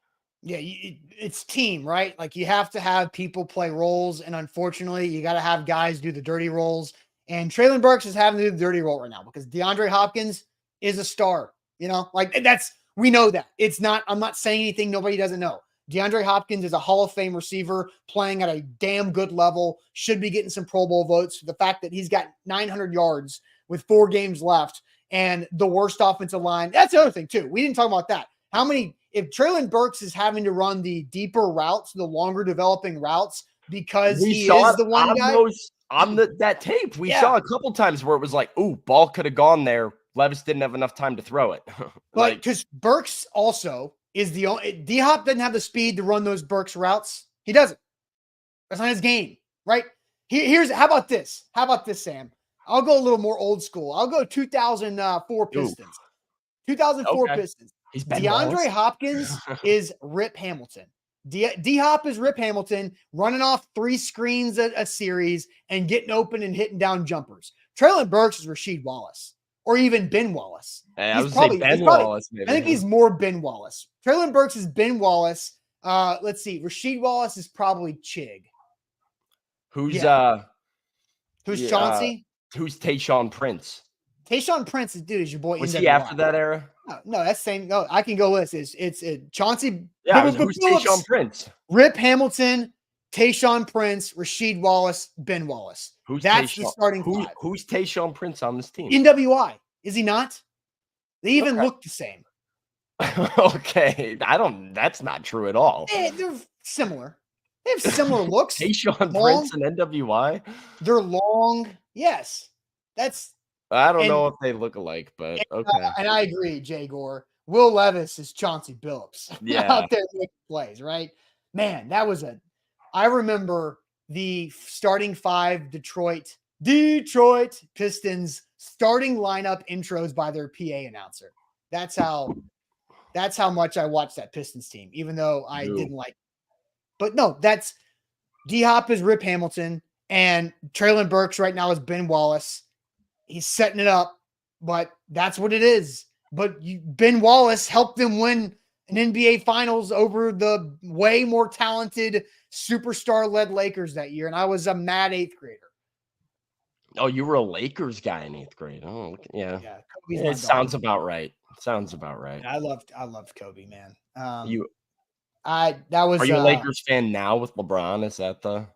Yeah, it's team, right? Like, you have to have people play roles, and unfortunately, you got to have guys do the dirty roles. And Treylon Burks is having to do the dirty role right now because DeAndre Hopkins is a star. We know that. I'm not saying anything nobody doesn't know. DeAndre Hopkins is a Hall of Fame receiver playing at a damn good level, should be getting some Pro Bowl votes for the fact that he's got 900 yards with 4 games left and the worst offensive line. That's the other thing, too. We didn't talk about that. If Treylon Burks is having to run the deeper routes, the longer developing routes, because he is the one guy. On that tape, we saw a couple times where it was like, ooh, ball could have gone there. Levis didn't have enough time to throw it. But because Burks also is the only – D-Hop doesn't have the speed to run those Burks routes. He doesn't. That's not his game, right? How about this? How about this, Sam? I'll go a little more old school. I'll go 2004 Pistons. 2004 Pistons. DeAndre Hopkins is Rip Hamilton. D-Hop is Rip Hamilton running off 3 screens a series and getting open and hitting down jumpers. Treylon Burks is Rasheed Wallace or even Ben Wallace. I was saying Ben Wallace. Maybe. I think he's more Ben Wallace. Treylon Burks is Ben Wallace. Let's see. Rasheed Wallace is probably Chig. Who's Chauncey? Who's Tayshaun Prince? Tayshaun Prince is your boy. Was he after that era? No, that's same. No, I can go list. It's Chauncey. Yeah, who's Tayshaun Prince? Rip Hamilton, Tayshaun Prince, Rasheed Wallace, Ben Wallace. That's the starting 5. Who's Tayshaun Prince on this team? NWI. Is he not? They even look the same. Okay. That's not true at all. They're similar. They have similar looks. Tayshaun Prince and NWI? They're long. Yes. I don't know if they look alike, but okay. And I agree, Jay Gore. Will Levis is Chauncey Billups. Yeah. Out there making plays, right? Man, I remember the starting 5 Detroit Pistons starting lineup intros by their PA announcer. That's how much I watched that Pistons team, even though I didn't like it. But no, that's D-Hop is Rip Hamilton, and Treylon Burks right now is Ben Wallace. He's setting it up, but that's what it is. But Ben Wallace helped them win an NBA Finals over the way more talented superstar-led Lakers that year, and I was a mad 8th grader. Oh, you were a Lakers guy in 8th grade. Oh, yeah. It sounds about right. I loved Kobe, man. Are you a Lakers fan now with LeBron? Is that the?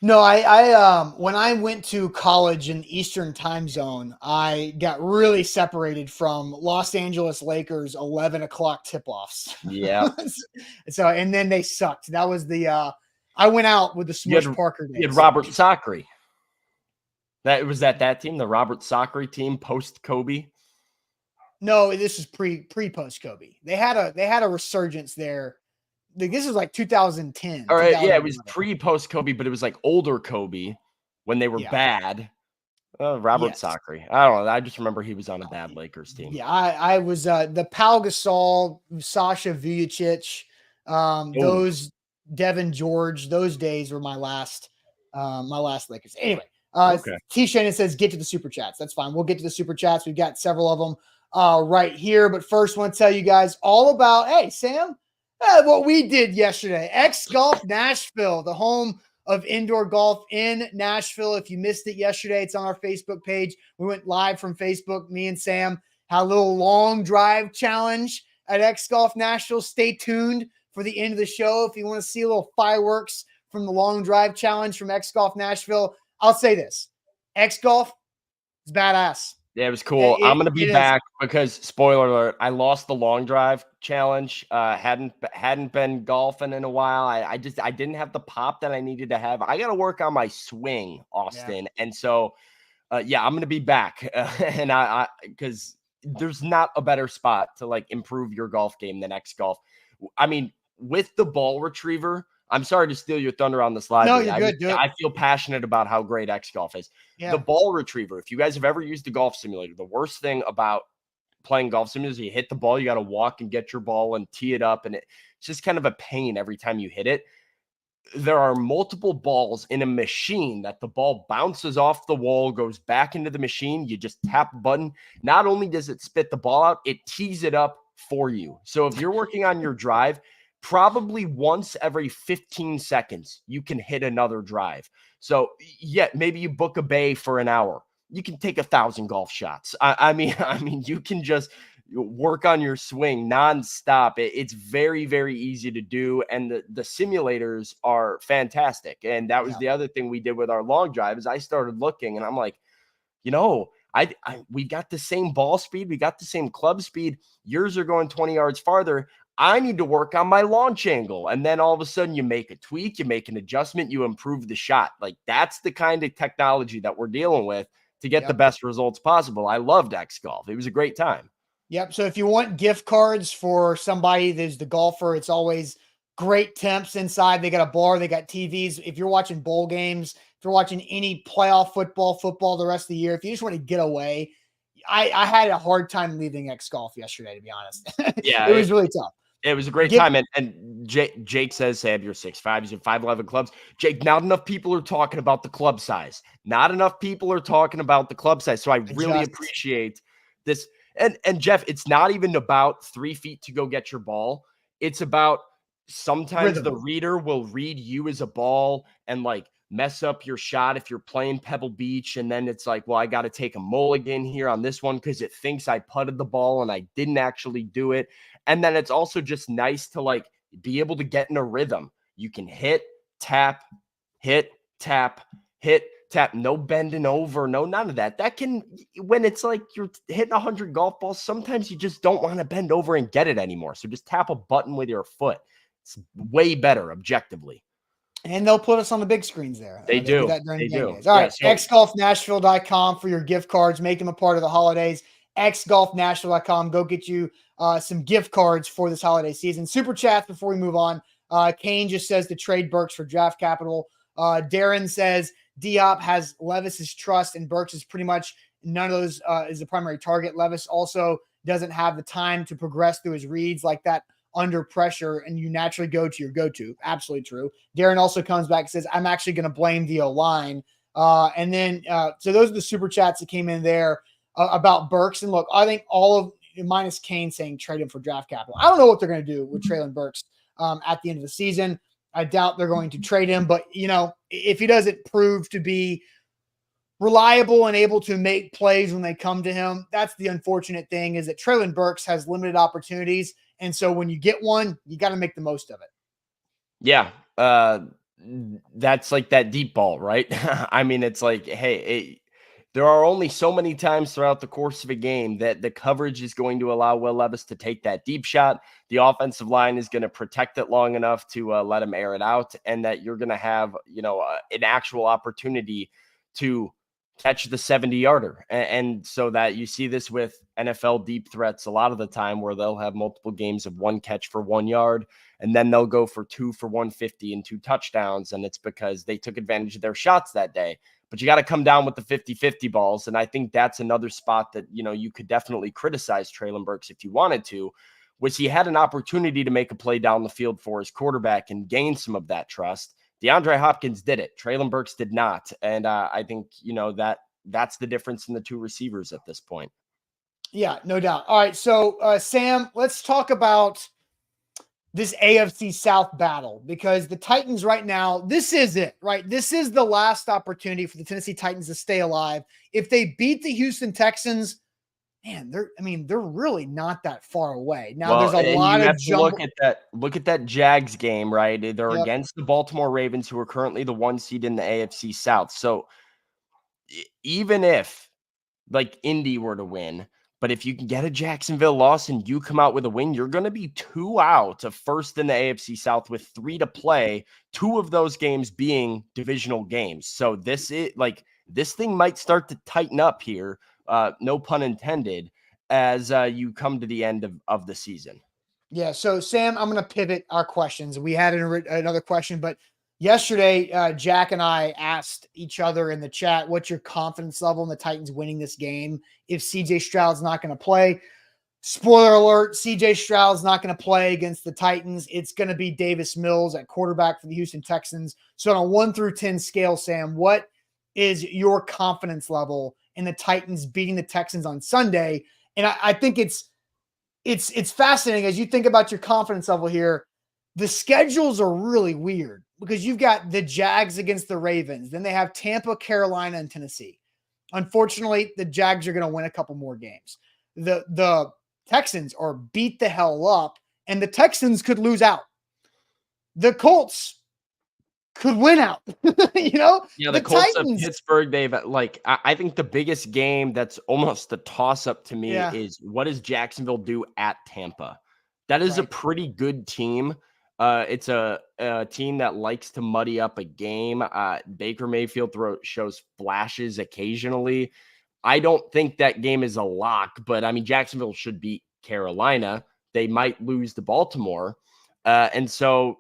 No, I when I went to college in Eastern time zone, I got really separated from Los Angeles Lakers 11 o'clock tip-offs. Yeah. So, and then they sucked. That was I went out with the Smush Parker days. You had Robert Sacre. That was that team, the Robert Sacre team post Kobe. No, this is post Kobe. They had a resurgence there. This was like 2010. All right, yeah, it was post Kobe, but it was like older Kobe when they were bad. Robert Sacre. I don't know. I just remember he was on a bad Lakers team. Yeah, I was the Pau Gasol, Sasha Vujacic, those Devin George. Those days were my last Lakers. Anyway, T. Shannon says get to the super chats. That's fine. We'll get to the super chats. We've got several of them right here. But first, I want to tell you guys all about. Hey, Sam. What we did yesterday. Golf Nashville, the home of indoor golf in Nashville. If you missed it yesterday, it's on our Facebook page. We went live from Facebook. Me and Sam had a little long drive challenge at Golf Nashville. Stay tuned for the end of the show if you want to see a little fireworks from the long drive challenge from Golf Nashville. I'll say this. Golf is badass. Yeah, it was cool. I'm going to be back because, spoiler alert, I lost the long drive challenge. Hadn't been golfing in a while. I didn't have the pop that I needed to have. I got to work on my swing, Austin. Yeah. And so Yeah, I'm going to be back. And because there's not a better spot to like improve your golf game than X Golf. I mean, with the ball retriever, I'm sorry to steal your thunder on this live. No, you're good. Do it. I feel passionate about how great X Golf is. Yeah. The ball retriever, if you guys have ever used a golf simulator, the worst thing about playing golf simulators is you hit the ball, you got to walk and get your ball and tee it up. And it's just kind of a pain every time you hit it. There are multiple balls in a machine that the ball bounces off the wall, goes back into the machine. You just tap a button. Not only does it spit the ball out, it tees it up for you. So if you're working on your drive, probably once every 15 seconds, you can hit another drive. So yeah, maybe you book a bay for an hour. You can take 1,000 golf shots. I mean, you can just work on your swing nonstop. It's very, very easy to do. And the simulators are fantastic. And that was the other thing we did with our long drive is I started looking and I'm like, we got the same ball speed. We got the same club speed. Yours are going 20 yards farther. I need to work on my launch angle. And then all of a sudden you make a tweak, you make an adjustment, you improve the shot. Like that's the kind of technology that we're dealing with to get the best results possible. I loved X Golf. It was a great time. Yep. So if you want gift cards for somebody that's the golfer, it's always great temps inside. They got a bar, they got TVs. If you're watching bowl games, if you're watching any playoff football the rest of the year, if you just want to get away, I had a hard time leaving X Golf yesterday, to be honest. Yeah, it was really tough. It was a great time. And Jake says, Sam, you're 6'5", he's in 5'11" clubs. Jake, not enough people are talking about the club size. Not enough people are talking about the club size. So I really appreciate this. And Jeff, it's not even about 3 feet to go get your ball. It's about sometimes the reader will read you as a ball and like mess up your shot if you're playing Pebble Beach. And then it's like, well, I got to take a mulligan here on this one because it thinks I putted the ball and I didn't actually do it. And then it's also just nice to like be able to get in a rhythm. You can hit, tap, hit, tap, hit, tap, no bending over, no, none of that. That can, when it's like you're hitting 100 golf balls, sometimes you just don't want to bend over and get it anymore. So just tap a button with your foot. It's way better objectively. And they'll put us on the big screens there. They do. They do. All right. So xgolfnashville.com for your gift cards. Make them a part of the holidays. xgolfnashville.com. Go get you some gift cards for this holiday season. Super chats before we move on. Kane just says to trade Burks for draft capital. Darren says Diop has Levis's trust and Burks is pretty much none of those is the primary target. Levis also doesn't have the time to progress through his reads like that under pressure, and you naturally go to your go-to. Absolutely true. Darren also comes back and says, I'm actually going to blame the O-line. And then, so those are the super chats that came in there about Burks. And look, I think all of minus Kane saying trade him for draft capital. I don't know what they're going to do with Treylon Burks at the end of the season. I doubt they're going to trade him, but if he doesn't prove to be reliable and able to make plays when they come to him, that's the unfortunate thing is that Treylon Burks has limited opportunities. And so when you get one, you got to make the most of it. Yeah. That's like that deep ball, right? I mean, it's like, hey, there are only so many times throughout the course of a game that the coverage is going to allow Will Levis to take that deep shot. The offensive line is going to protect it long enough to let him air it out, and that you're going to have, an actual opportunity to catch the 70-yarder. And so that you see this with NFL deep threats a lot of the time where they'll have multiple games of one catch for 1 yard, and then they'll go for 2 for 150 and 2 touchdowns. And it's because they took advantage of their shots that day. But you got to come down with the 50-50 balls. And I think that's another spot that, you could definitely criticize Treylon Burks if you wanted to, was he had an opportunity to make a play down the field for his quarterback and gain some of that trust. DeAndre Hopkins did it. Treylon Burks did not. And I think, that's the difference in the two receivers at this point. Yeah, no doubt. All right. So, Sam, let's talk about this AFC South battle, because the Titans right now, this is it, right? This is the last opportunity for the Tennessee Titans to stay alive. If they beat the Houston Texans, man, they're really not that far away. Now there's a lot of look at that Jags game, right? They're against the Baltimore Ravens, who are currently the 1 seed in the AFC South. So even if like Indy were to win, But if you can get a Jacksonville loss and you come out with a win, you're going to be 2 out of first in the AFC South with 3 to play, 2 of those games being divisional games. So this thing might start to tighten up here, no pun intended, as you come to the end of the season. Yeah. So Sam, I'm going to pivot our questions. We had another question, but yesterday, Jack and I asked each other in the chat, what's your confidence level in the Titans winning this game if CJ Stroud's not going to play? Spoiler alert, CJ Stroud's not going to play against the Titans. It's going to be Davis Mills at quarterback for the Houston Texans. So on a 1 through 10 scale, Sam, what is your confidence level in the Titans beating the Texans on Sunday? And I think it's fascinating as you think about your confidence level here. The schedules are really weird because you've got the Jags against the Ravens. Then they have Tampa, Carolina, and Tennessee. Unfortunately, the Jags are going to win a couple more games. The Texans are beat the hell up, and the Texans could lose out. The Colts could win out. Yeah, the Colts Titans of Pittsburgh, I think the biggest game that's almost a toss-up to me is what does Jacksonville do at Tampa? That is a pretty good team. It's a team that likes to muddy up a game. Baker Mayfield shows flashes occasionally. I don't think that game is a lock, but I mean, Jacksonville should beat Carolina. They might lose to Baltimore. And so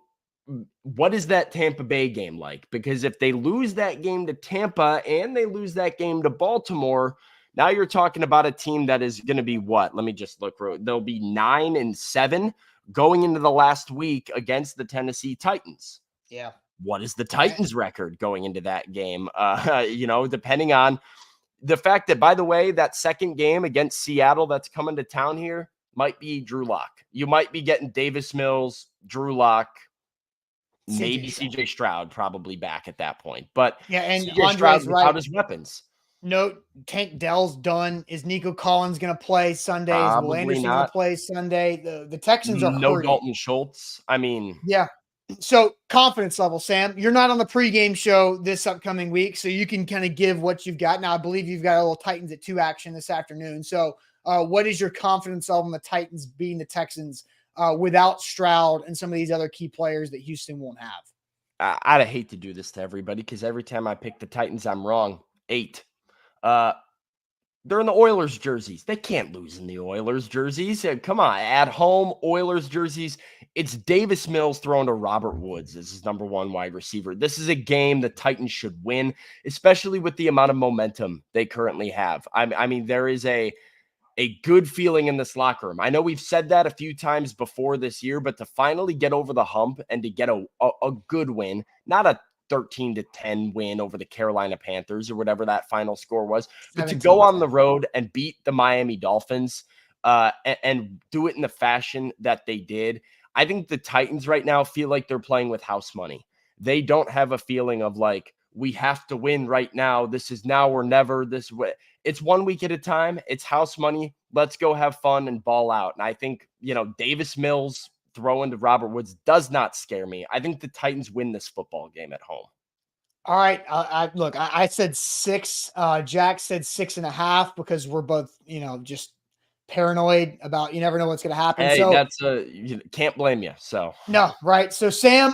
what is that Tampa Bay game like? Because if they lose that game to Tampa and they lose that game to Baltimore, now you're talking about a team that is going to be what? Let me just look. They'll be 9-7 going into the last week against the Tennessee Titans. Yeah. What is the Titans record going into that game? Depending on the fact that, by the way, that second game against Seattle that's coming to town here might be Drew Lock. You might be getting Davis Mills, Drew Lock, maybe CJ Stroud probably back at that point. But yeah, and CJ Stroud without his weapons. No, Tank Dell's done. Is Nico Collins going to play Sunday? Is Will Anderson going to play Sunday? The Texans are no hurting. Dalton Schultz. I mean, yeah. So confidence level, Sam. You're not on the pregame show this upcoming week, so you can kind of give what you've got. Now, I believe you've got a little Titans at 2 action this afternoon. So, what is your confidence level in the Titans beating the Texans without Stroud and some of these other key players that Houston won't have? I'd hate to do this to everybody because every time I pick the Titans, I'm wrong. 8. They're in the Oilers jerseys. They can't lose in the Oilers jerseys. Come on, at home, Oilers jerseys. It's Davis Mills thrown to Robert Woods as his number 1 wide receiver. This is a game the Titans should win, especially with the amount of momentum they currently have. I mean, there is a good feeling in this locker room. I know we've said that a few times before this year, but to finally get over the hump and to get a good win, not a 13-10 win over the Carolina Panthers or whatever that final score was, but to go on the road and beat the Miami Dolphins and do it in the fashion that they did. I think the Titans right now feel like they're playing with house money. They don't have a feeling of like, we have to win right now. This is now or never. This way. It's 1 week at a time. It's house money. Let's go have fun and ball out. And I think, Davis Mills throwing to Robert Woods does not scare me. I think the Titans win this football game at home. All right. I said 6. Jack said 6.5 because we're both, just paranoid about, you never know what's going to happen. Hey, so that's you can't blame you. So no, right. So Sam,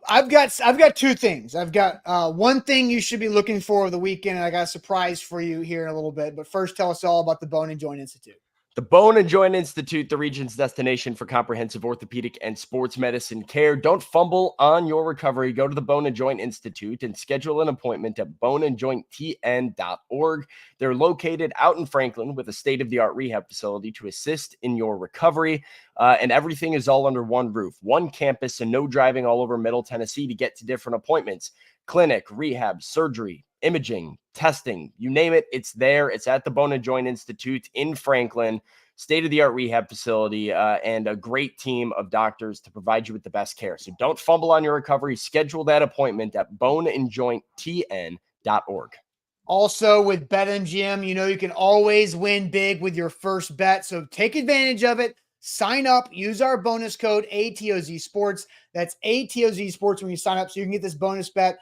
I've got 2 things. I've got one thing you should be looking for over the weekend, and I got a surprise for you here in a little bit. But first, tell us all about the Bone and Joint Institute. The Bone and Joint Institute, the region's destination for comprehensive orthopedic and sports medicine care. Don't fumble on your recovery. Go to the Bone and Joint Institute and schedule an appointment at boneandjointtn.org. They're located out in Franklin with a state-of-the-art rehab facility to assist in your recovery. And everything is all under one roof, one campus, and no driving all over Middle Tennessee to get to different appointments. Clinic, rehab, surgery, imaging, testing, you name it, it's there. It's at the Bone and Joint Institute in Franklin, state-of-the-art rehab facility, and a great team of doctors to provide you with the best care. So don't fumble on your recovery. Schedule that appointment at boneandjointtn.org. Also with BetMGM, you can always win big with your first bet. So take advantage of it. Sign up, use our bonus code ATOZ Sports. That's ATOZ Sports when you sign up, so you can get this bonus bet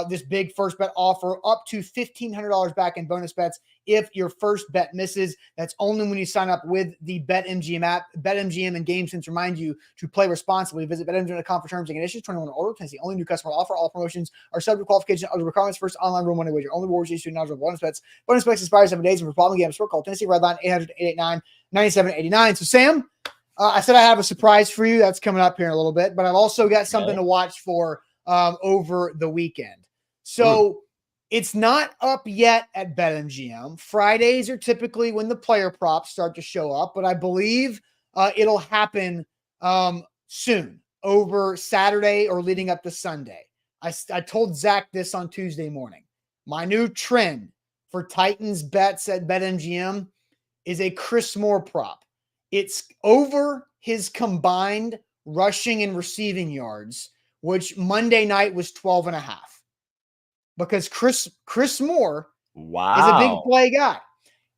this big first bet offer up to $1,500 back in bonus bets if your first bet misses. That's only when you sign up with the BetMGM app. BetMGM and GameSense remind you to play responsibly. Visit BetMGM.com for terms and conditions. 21 or older. Tennessee only new customer offer. All promotions are subject to qualification and other requirements. First online real money wager. Only rewards issued knowledge of bonus bets. Bonus bets expire 7 days. And for problem games, call Tennessee Redline 800-889-9789. So Sam, I said I have a surprise for you that's coming up here in a little bit, but I've also got something to watch for over the weekend. So it's not up yet at BetMGM. Fridays are typically when the player props start to show up, but I believe it'll happen soon, over Saturday or leading up to Sunday. I told Zach this on Tuesday morning. My new trend for Titans bets at BetMGM is a Chris Moore prop. It's over his combined rushing and receiving yards, which Monday night was 12.5. Because Chris Moore is a big play guy.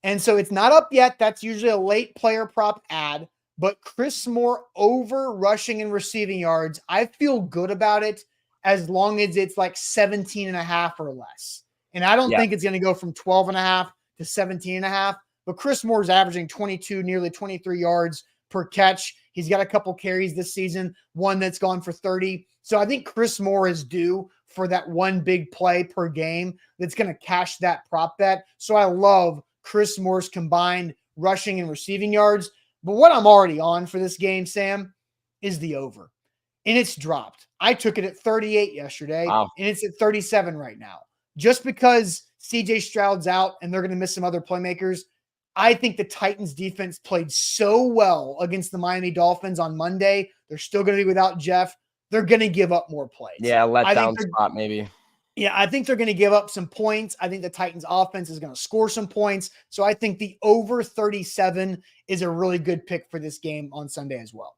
And so it's not up yet. That's usually a late player prop ad. But Chris Moore over rushing and receiving yards, I feel good about it as long as it's like 17.5 or less. And I don't think it's going to go from 12.5 to 17.5. But Chris Moore is averaging 22, nearly 23 yards per catch. He's got a couple carries this season, one that's gone for 30. So I think Chris Moore is due for that one big play per game that's going to cash that prop bet. So I love Chris Moore's combined rushing and receiving yards. But what I'm already on for this game, Sam, is the over. And it's dropped. I took it at 38 yesterday, and it's at 37 right now. Just because CJ Stroud's out and they're going to miss some other playmakers, I think the Titans defense played so well against the Miami Dolphins on Monday. They're still going to be without Jeff. They're going to give up more plays. Yeah, let down spot maybe. Yeah, I think they're going to give up some points. I think the Titans offense is going to score some points. So I think the over 37 is a really good pick for this game on Sunday as well.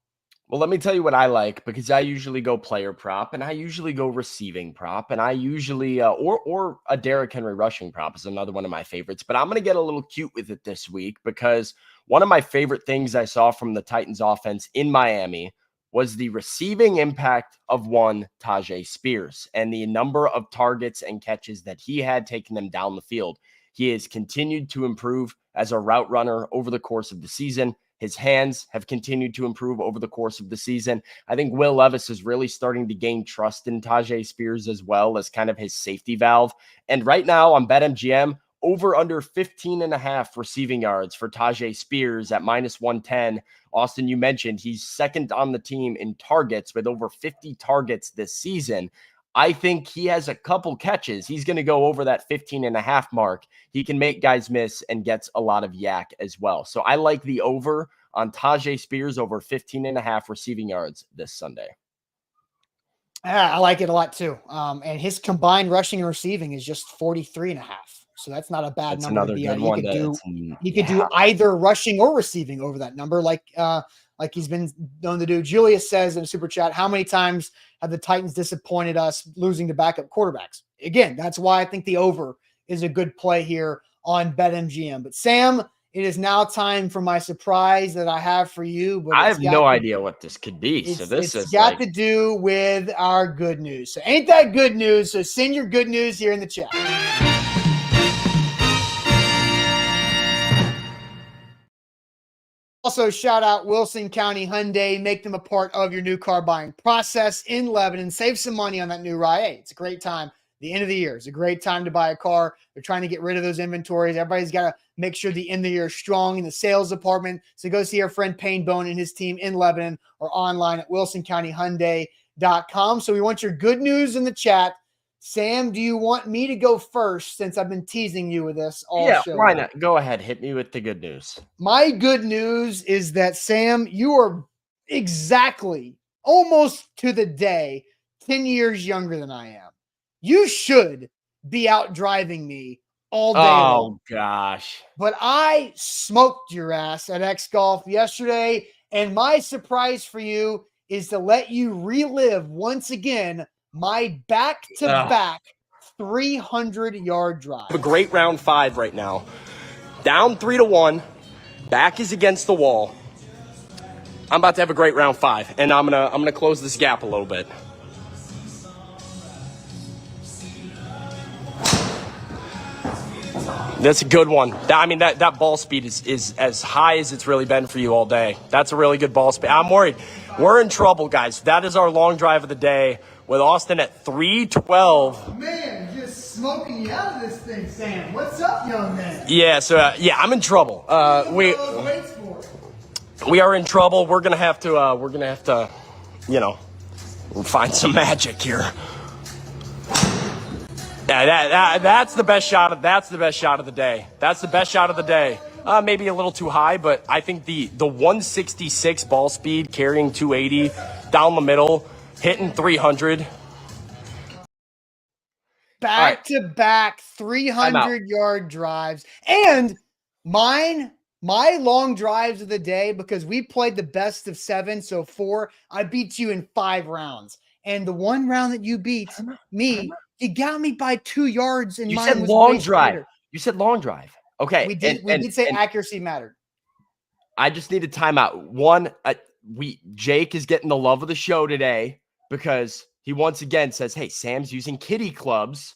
Well, let me tell you what I like, because I usually go player prop and I usually go receiving prop, and I usually or a Derrick Henry rushing prop is another one of my favorites. But I'm going to get a little cute with it this week, because one of my favorite things I saw from the Titans offense in Miami was the receiving impact of one Tajay Spears and the number of targets and catches that he had taking them down the field. He has continued to improve as a route runner over the course of the season. His hands have continued to improve over the course of the season. I think Will Levis is really starting to gain trust in Tajay Spears as well as kind of his safety valve. And right now on BetMGM, over under 15.5 receiving yards for Tajay Spears at -110. Austin, you mentioned he's second on the team in targets with over 50 targets this season. I think he has a couple catches. He's going to go over that 15.5 mark. He can make guys miss and gets a lot of yak as well. So I like the over on Tajay Spears over 15.5 receiving yards this Sunday. I like it a lot too. And his combined rushing and receiving is just 43.5. So that's not a bad That's number another to be good at. one. He could do either rushing or receiving over that number, like he's been known to do. Julius says in a super chat, how many times have the Titans disappointed us losing to backup quarterbacks? Again, that's why I think the over is a good play here on BetMGM. But Sam, it is now time for my surprise that I have for you. But I have no idea what this could be. So this is got to do with our good news. So ain't that good news? So send your good news here in the chat. Also, shout out Wilson County Hyundai. Make them a part of your new car buying process in Lebanon. Save some money on that new ride. Hey, it's a great time. The end of the year is a great time to buy a car. They're trying to get rid of those inventories. Everybody's got to make sure the end of the year is strong in the sales department. So go see our friend Payne Bone and his team in Lebanon or online at wilsoncountyhyundai.com. So we want your good news in the chat. Sam, do you want me to go first since I've been teasing you with this all show? Yeah, why not? Go ahead. Hit me with the good news. My good news is that, Sam, you are exactly, almost to the day, 10 years younger than I am. You should be out driving me all day long. Oh, gosh. But I smoked your ass at X Golf yesterday, and my surprise for you is to let you relive once again my back-to-back 300-yard drive. A great round 5 right now. Down 3-1. Back is against the wall. I'm about to have a great round 5, and I'm gonna close this gap a little bit. That's a good one. I mean, that ball speed is as high as it's really been for you all day. That's a really good ball speed. I'm worried. We're in trouble, guys. That is our long drive of the day with Austin at 312. Man, just smoking you out of this thing, Sam. What's up, young man? Yeah, so, I'm in trouble. We are in trouble. We're going to have to, find some magic here. Yeah, that's the best shot. That's the best shot of the day. That's the best shot of the day. Maybe a little too high, but I think the 166 ball speed, carrying 280 down the middle, hitting 300. Back to back 300-yard drives. And my long drives of the day, because we played the best of 7, so 4, I beat you in 5 rounds. And the one round that you beat me, you got me by 2 yards, and you mine said was long way drive. straighter. You said long drive. Okay. We did say accuracy mattered. I just need a timeout. One, Jake is getting the love of the show today because he once again says, hey, Sam's using kiddie clubs.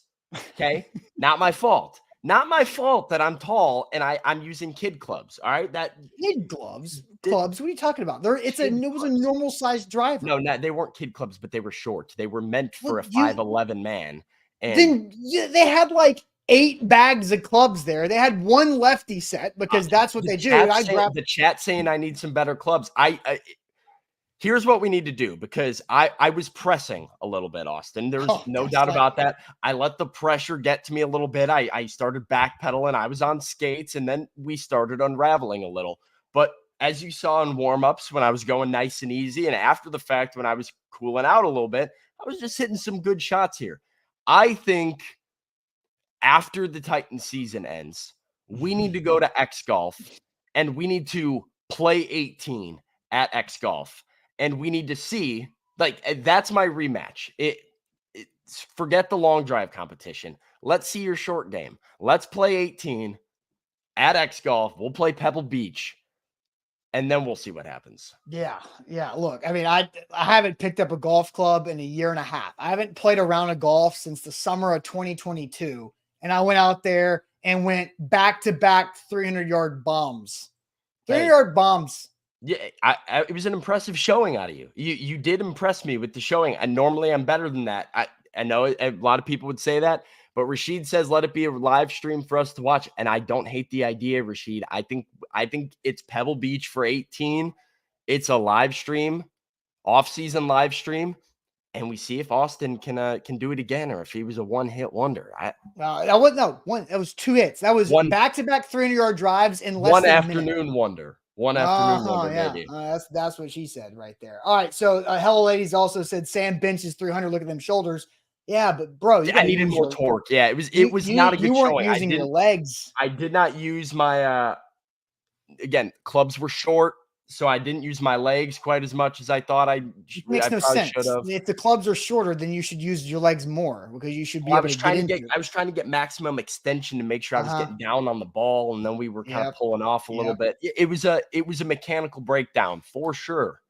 Okay. Not my fault. Not my fault that I'm tall and I'm using kid clubs. All right. Kid clubs. What are you talking about? It was a normal sized driver. No, they weren't kid clubs, but they were short. They were meant for a 5'11" man. And then they had like 8 bags of clubs there. They had one lefty set because that's what they do. The chat saying I need some better clubs. Here's what we need to do, because I was pressing a little bit, Austin. There's no doubt about that. I let the pressure get to me a little bit. I started backpedaling. I was on skates, and then we started unraveling a little. But as you saw in warm-ups, when I was going nice and easy, and after the fact, when I was cooling out a little bit, I was just hitting some good shots here. I think after the Titans season ends, we need to go to X Golf, and we need to play 18 at X Golf. And we need to see, that's my rematch. Forget the long drive competition. Let's see your short game. Let's play 18 at X Golf. We'll play Pebble Beach, and then we'll see what happens. Yeah. Look, I mean, I haven't picked up a golf club in a year and a half. I haven't played a round of golf since the summer of 2022. And I went out there and went back-to-back 300-yard bombs. 300-yard bombs. Yeah, it was an impressive showing out of you. You did impress me with the showing. And normally I'm better than that. I know a lot of people would say that, but Rashid says let it be a live stream for us to watch. And I don't hate the idea, Rashid. I think it's Pebble Beach for 18. It's a live stream, off-season live stream, and we see if Austin can do it again, or if he was a one-hit wonder. That was 2 hits. That was back-to-back 300-yard drives in less than a minute. Afternoon wonder. One afternoon wonder, maybe. That's what she said right there. All right, so Hello Ladies also said Sam benches 300. Look at them shoulders. Yeah, but bro, I needed more torque. Yeah, it was not a good showing. You weren't using your legs. I did not use my again, clubs were short, so I didn't use my legs quite as much as I thought I makes no sense. If the clubs are shorter, then you should use your legs more, because you should be able to get into it. I was trying to get maximum extension to make sure I was getting down on the ball, and then we were kind of pulling off a little bit. It was a mechanical breakdown for sure.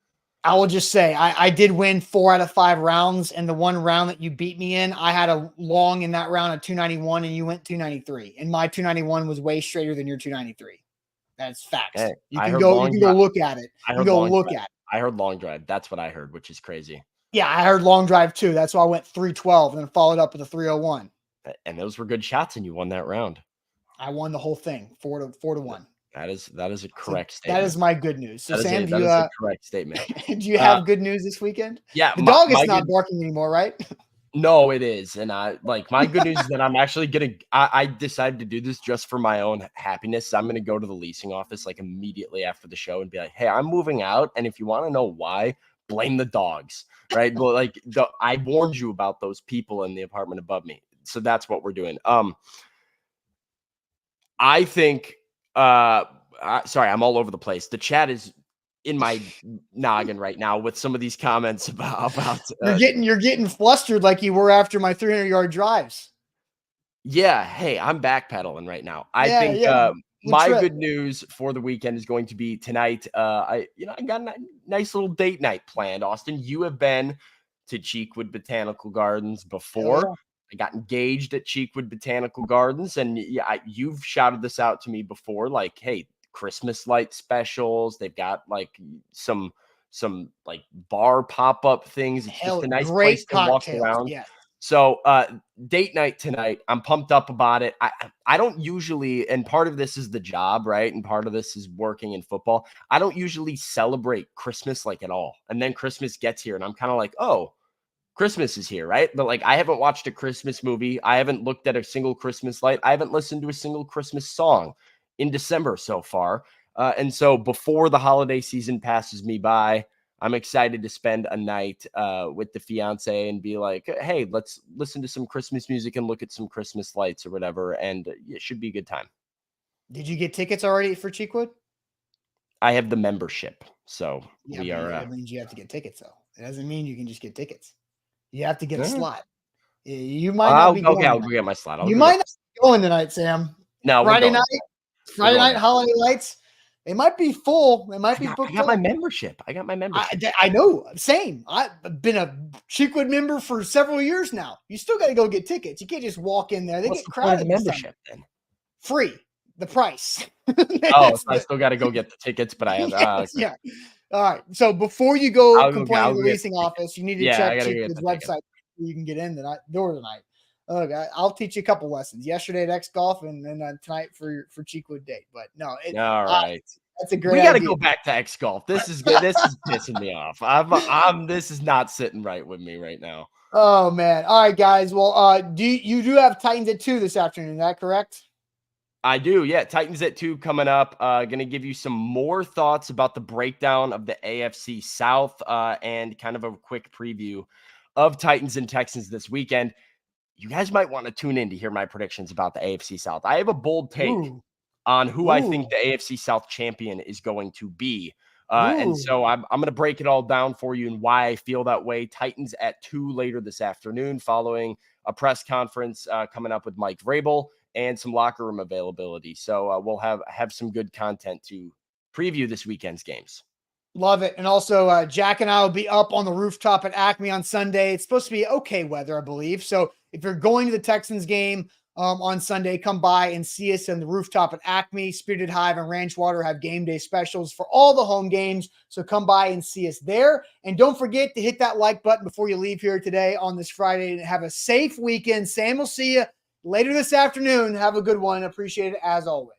I will just say I did win 4 out of 5 rounds, and the one round that you beat me in, I had a long in that round of 291, and you went 293, and my 291 was way straighter than your 293. That's facts. Hey, you can go look at it. You can go look at it. I heard long drive. That's what I heard, which is crazy. Yeah, I heard long drive too. That's why I went 312 and then followed up with a 301. And those were good shots, and you won that round. I won the whole thing, 4-1. That is a correct statement. That is my good news. So Sam, that is a correct statement. Do you have good news this weekend? Yeah, the dog is not barking anymore, right? No, it is. And my good news is that I'm actually I decided to do this just for my own happiness. I'm gonna go to the leasing office immediately after the show and be like, hey, I'm moving out, and if you want to know why, blame the dogs, right? Well, I warned you about those people in the apartment above me, so that's what we're doing. I think sorry, I'm all over the place. The chat is in my noggin right now with some of these comments about you're getting flustered like you were after my 300-yard drives. Yeah, hey, I'm backpedaling right now. I think my good news for the weekend is going to be tonight. I got a nice little date night planned. Austin, you have been to Cheekwood Botanical Gardens before. I got engaged at Cheekwood Botanical Gardens, and you've shouted this out to me before. Like, hey, Christmas light specials. They've got like some like bar pop-up things. It's just a nice place to walk around. Yes. So date night tonight. I'm pumped up about it. I don't usually, and part of this is the job, right? And part of this is working in football. I don't usually celebrate Christmas like at all. And then Christmas gets here and I'm kind of like, oh, Christmas is here, right? But like, I haven't watched a Christmas movie. I haven't looked at a single Christmas light. I haven't listened to a single Christmas song in December so far. And so before the holiday season passes me by, I'm excited to spend a night with the fiance and be like, hey, let's listen to some Christmas music and look at some Christmas lights or whatever. And it should be a good time. Did you get tickets already for Cheekwood? I have the membership. So Yeah, we are. That means you have to get tickets, though. It doesn't mean you can just get tickets. You have to get a slot. You might not be going. Okay, I'll go get my slot. You might not be going tonight, Sam. No, Friday night holiday lights. They might be full. They might be booked. I got my membership. I know. Same. I've been a Cheekwood member for several years now. You still got to go get tickets. You can't just walk in there. They get crowded. The membership then? Free. The price. So I still got to go get the tickets, but I have. Yes, yeah. All right. So before you go complain to the leasing office, you need to check Cheekwood's website. You can get in door tonight. Okay, I'll teach you a couple lessons. Yesterday at X Golf, and then tonight for Cheekwood date. But no, all right, that's a great. We got to go back to X Golf. This is good. This is pissing me off. This is not sitting right with me right now. Oh man! All right, guys. Well, you do have Titans at 2 this afternoon? Is that correct? I do. Yeah, Titans at 2 coming up. Going to give you some more thoughts about the breakdown of the AFC South and kind of a quick preview of Titans and Texans this weekend. You guys might want to tune in to hear my predictions about the AFC South. I have a bold take on who I think the AFC South champion is going to be. And so I'm going to break it all down for you and why I feel that way. Titans at 2 later this afternoon, following a press conference coming up with Mike Vrabel and some locker room availability. So we'll have some good content to preview this weekend's games. Love it. And also, Jack and I will be up on the rooftop at Acme on Sunday. It's supposed to be okay weather, I believe. So if you're going to the Texans game on Sunday, come by and see us on the rooftop at Acme. Spirited Hive and Ranch Water have game day specials for all the home games. So come by and see us there. And don't forget to hit that like button before you leave here today on this Friday, and have a safe weekend. Sam will see you later this afternoon. Have a good one. Appreciate it as always.